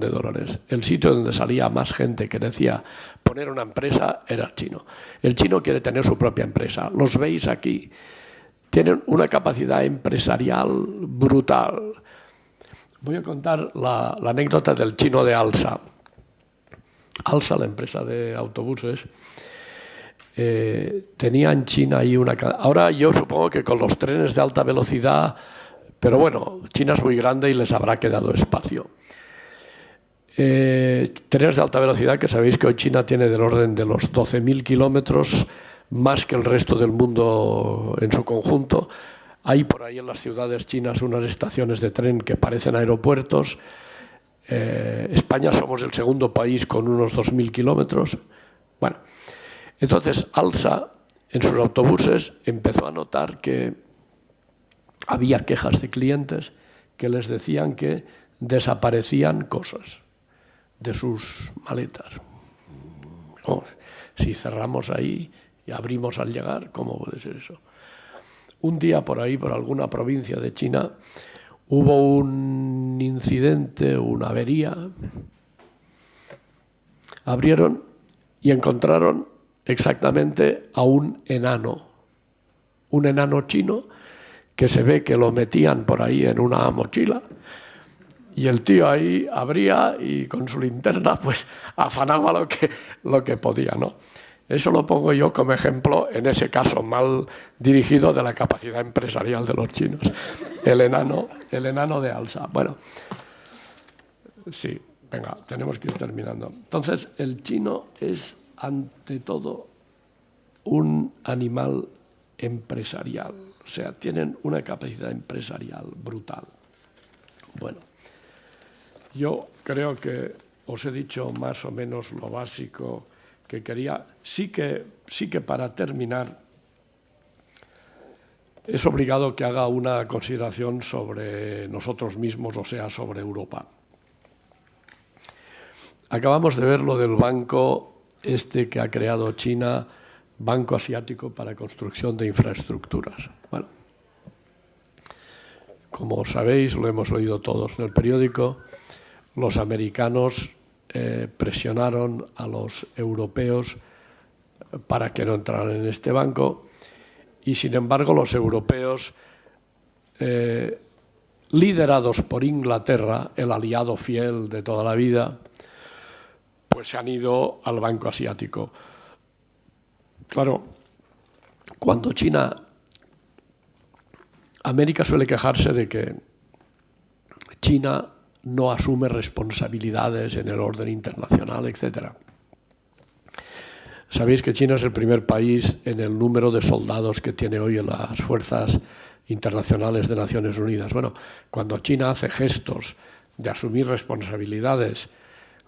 El sitio donde salía más gente que decía poner una empresa era el chino. El chino quiere tener su propia empresa. Los veis aquí. Tienen una capacidad empresarial brutal. Voy a contar la anécdota del chino de Alsa. Alsa, la empresa de autobuses, tenía en China ahí una... Ahora yo supongo que con los trenes de alta velocidad, pero bueno, China es muy grande y les habrá quedado espacio. Trenes de alta velocidad que sabéis que hoy China tiene del orden de los 12.000 kilómetros, más que el resto del mundo en su conjunto. Hay por ahí en las ciudades chinas unas estaciones de tren que parecen aeropuertos. España somos el segundo país con unos 2.000 kilómetros. Bueno, entonces Alsa en sus autobuses empezó a notar que había quejas de clientes que les decían que desaparecían cosas de sus maletas. Oh, si cerramos ahí y abrimos al llegar, ¿cómo puede ser eso? Un día por ahí, por alguna provincia de China, hubo un incidente, una avería. Abrieron y encontraron exactamente a un enano chino que se ve que lo metían por ahí en una mochila y el tío ahí abría y con su linterna pues afanaba lo que podía, ¿no? Eso lo pongo yo como ejemplo en ese caso mal dirigido de la capacidad empresarial de los chinos. El enano de Alsa. Bueno, sí, venga, tenemos que ir terminando. Entonces, el chino es ante todo un animal empresarial, o sea, tienen una capacidad empresarial brutal. Bueno, yo creo que os he dicho más o menos lo básico que quería. Sí que para terminar es obligado que haga una consideración sobre nosotros mismos, o sea, sobre Europa. Acabamos de ver lo del banco que ha creado China, Banco Asiático para Construcción de Infraestructuras. Bueno, como sabéis, lo hemos leído todos en el periódico, los americanos presionaron a los europeos para que no entraran en este banco y, sin embargo, los europeos, liderados por Inglaterra, el aliado fiel de toda la vida, pues se han ido al Banco Asiático. Claro, cuando América suele quejarse de que China no asume responsabilidades en el orden internacional, etc. Sabéis que China es el primer país en el número de soldados que tiene hoy en las fuerzas internacionales de Naciones Unidas. Bueno, cuando China hace gestos de asumir responsabilidades,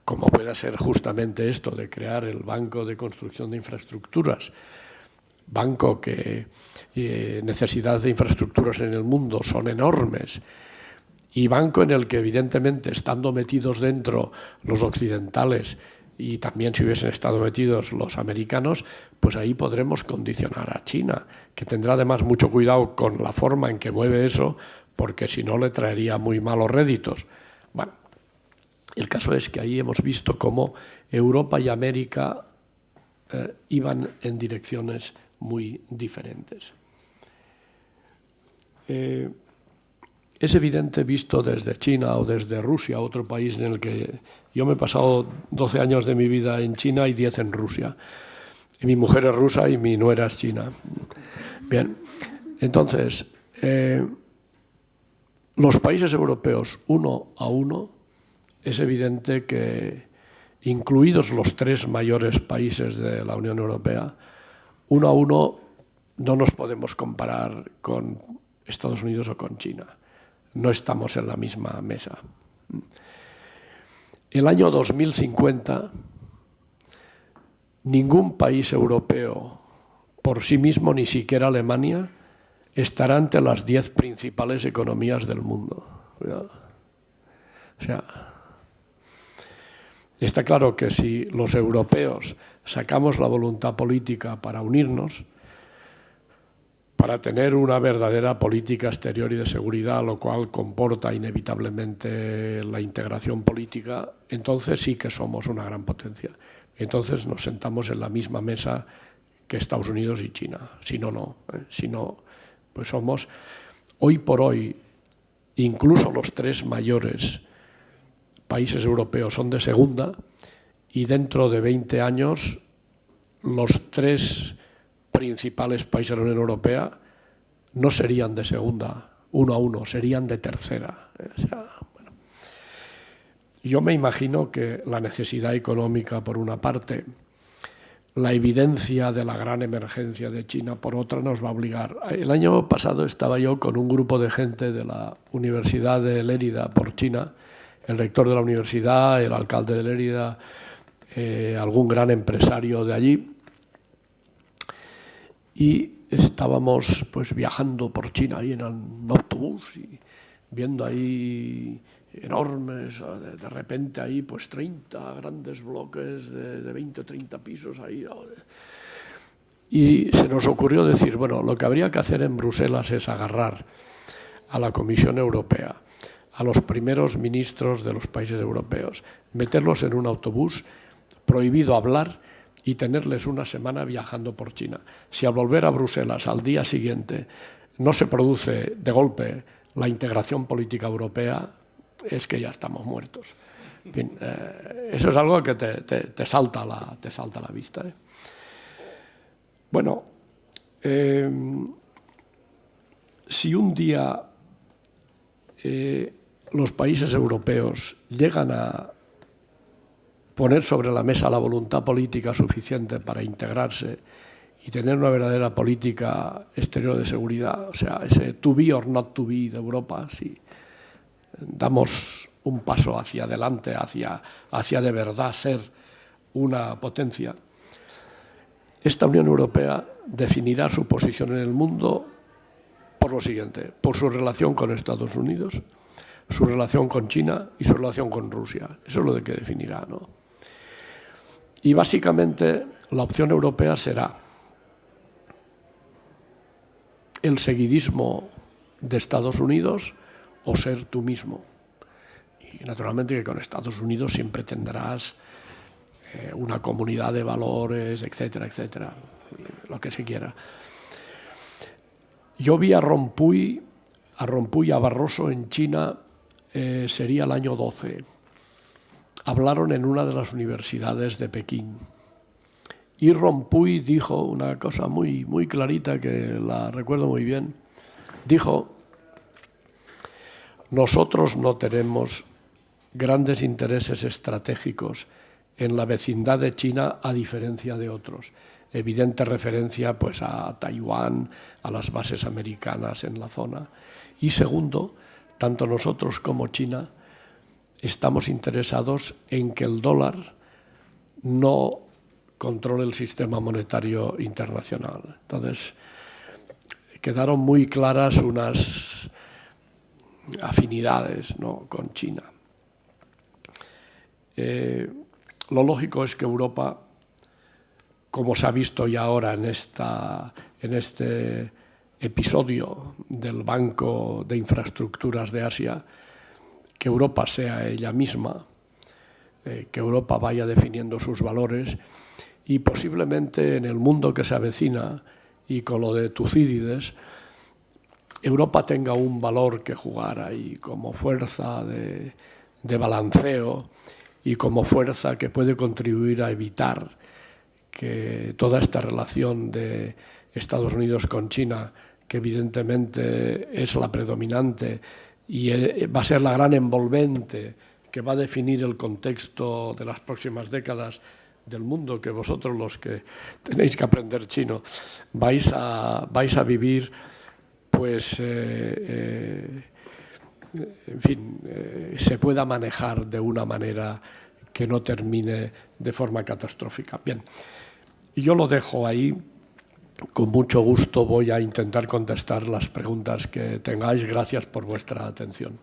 como puede ser justamente esto de crear el Banco de Construcción de Infraestructuras, banco que necesidades de infraestructuras en el mundo son enormes, y banco en el que evidentemente, estando metidos dentro los occidentales y también si hubiesen estado metidos los americanos, pues ahí podremos condicionar a China, que tendrá además mucho cuidado con la forma en que mueve eso, porque si no le traería muy malos réditos. Bueno, el caso es que ahí hemos visto cómo Europa y América iban en direcciones muy diferentes. Es evidente, visto desde China o desde Rusia, otro país en el que yo me he pasado 12 años de mi vida en China y 10 en Rusia. Y mi mujer es rusa y mi nuera es china. Bien, entonces, los países europeos, uno a uno, es evidente que, incluidos los 3 mayores países de la Unión Europea, uno a uno no nos podemos comparar con Estados Unidos o con China. No estamos en la misma mesa. El año 2050, ningún país europeo por sí mismo, ni siquiera Alemania, estará entre las 10 principales economías del mundo. cuidado. O sea, está claro que si los europeos sacamos la voluntad política para unirnos, para tener una verdadera política exterior y de seguridad, lo cual comporta inevitablemente la integración política, entonces sí que somos una gran potencia. Entonces nos sentamos en la misma mesa que Estados Unidos y China. Si no, no. Si no, pues somos, hoy por hoy, incluso los tres mayores países europeos son de segunda, y dentro de 20 años los tres principales países de la Unión Europea no serían de segunda, 1-1, serían de tercera. O sea, bueno. Yo me imagino que la necesidad económica por una parte, la evidencia de la gran emergencia de China por otra, nos va a obligar. El año pasado estaba yo con un grupo de gente de la Universidad de Lérida por China, el rector de la universidad, el alcalde de Lérida, algún gran empresario de allí, y estábamos pues viajando por China ahí en un autobús y viendo ahí enormes, de repente ahí pues 30 grandes bloques de 20 o 30 pisos ahí. Y se nos ocurrió decir, bueno, lo que habría que hacer en Bruselas es agarrar a la Comisión Europea, a los primeros ministros de los países europeos, meterlos en un autobús, prohibido hablar, y tenerles una semana viajando por China. Si al volver a Bruselas al día siguiente no se produce de golpe la integración política europea, es que ya estamos muertos. En fin, eso es algo que te salta a la vista. Bueno, si un día los países europeos llegan a poner sobre la mesa la voluntad política suficiente para integrarse y tener una verdadera política exterior de seguridad, o sea, ese to be or not to be de Europa, si damos un paso hacia adelante, hacia de verdad ser una potencia, esta Unión Europea definirá su posición en el mundo por lo siguiente: por su relación con Estados Unidos, su relación con China y su relación con Rusia. Eso es lo que definirá, ¿no? Y básicamente la opción europea será el seguidismo de Estados Unidos o ser tú mismo. Y naturalmente que con Estados Unidos siempre tendrás una comunidad de valores, etcétera, etcétera, lo que se quiera. Yo vi a Rompuy y a Barroso en China, sería el año 12. Hablaron en una de las universidades de Pekín. Y Rompuy dijo una cosa muy, muy clarita, que la recuerdo muy bien. Dijo: nosotros no tenemos grandes intereses estratégicos en la vecindad de China, a diferencia de otros. Evidente referencia pues a Taiwán, a las bases americanas en la zona. Y segundo, tanto nosotros como China estamos interesados en que el dólar no controle el sistema monetario internacional. Entonces, quedaron muy claras unas afinidades, ¿no?, con China. Lo lógico es que Europa, como se ha visto ya ahora en este episodio del Banco de Infraestructuras de Asia, que Europa sea ella misma, que Europa vaya definiendo sus valores, y posiblemente en el mundo que se avecina y con lo de Tucídides, Europa tenga un valor que jugar ahí como fuerza de balanceo y como fuerza que puede contribuir a evitar que toda esta relación de Estados Unidos con China, que evidentemente es la predominante y va a ser la gran envolvente que va a definir el contexto de las próximas décadas del mundo, que vosotros, los que tenéis que aprender chino, vais a vivir, pues, en fin, se pueda manejar de una manera que no termine de forma catastrófica. Bien, yo lo dejo ahí. Con mucho gusto voy a intentar contestar las preguntas que tengáis. Gracias por vuestra atención.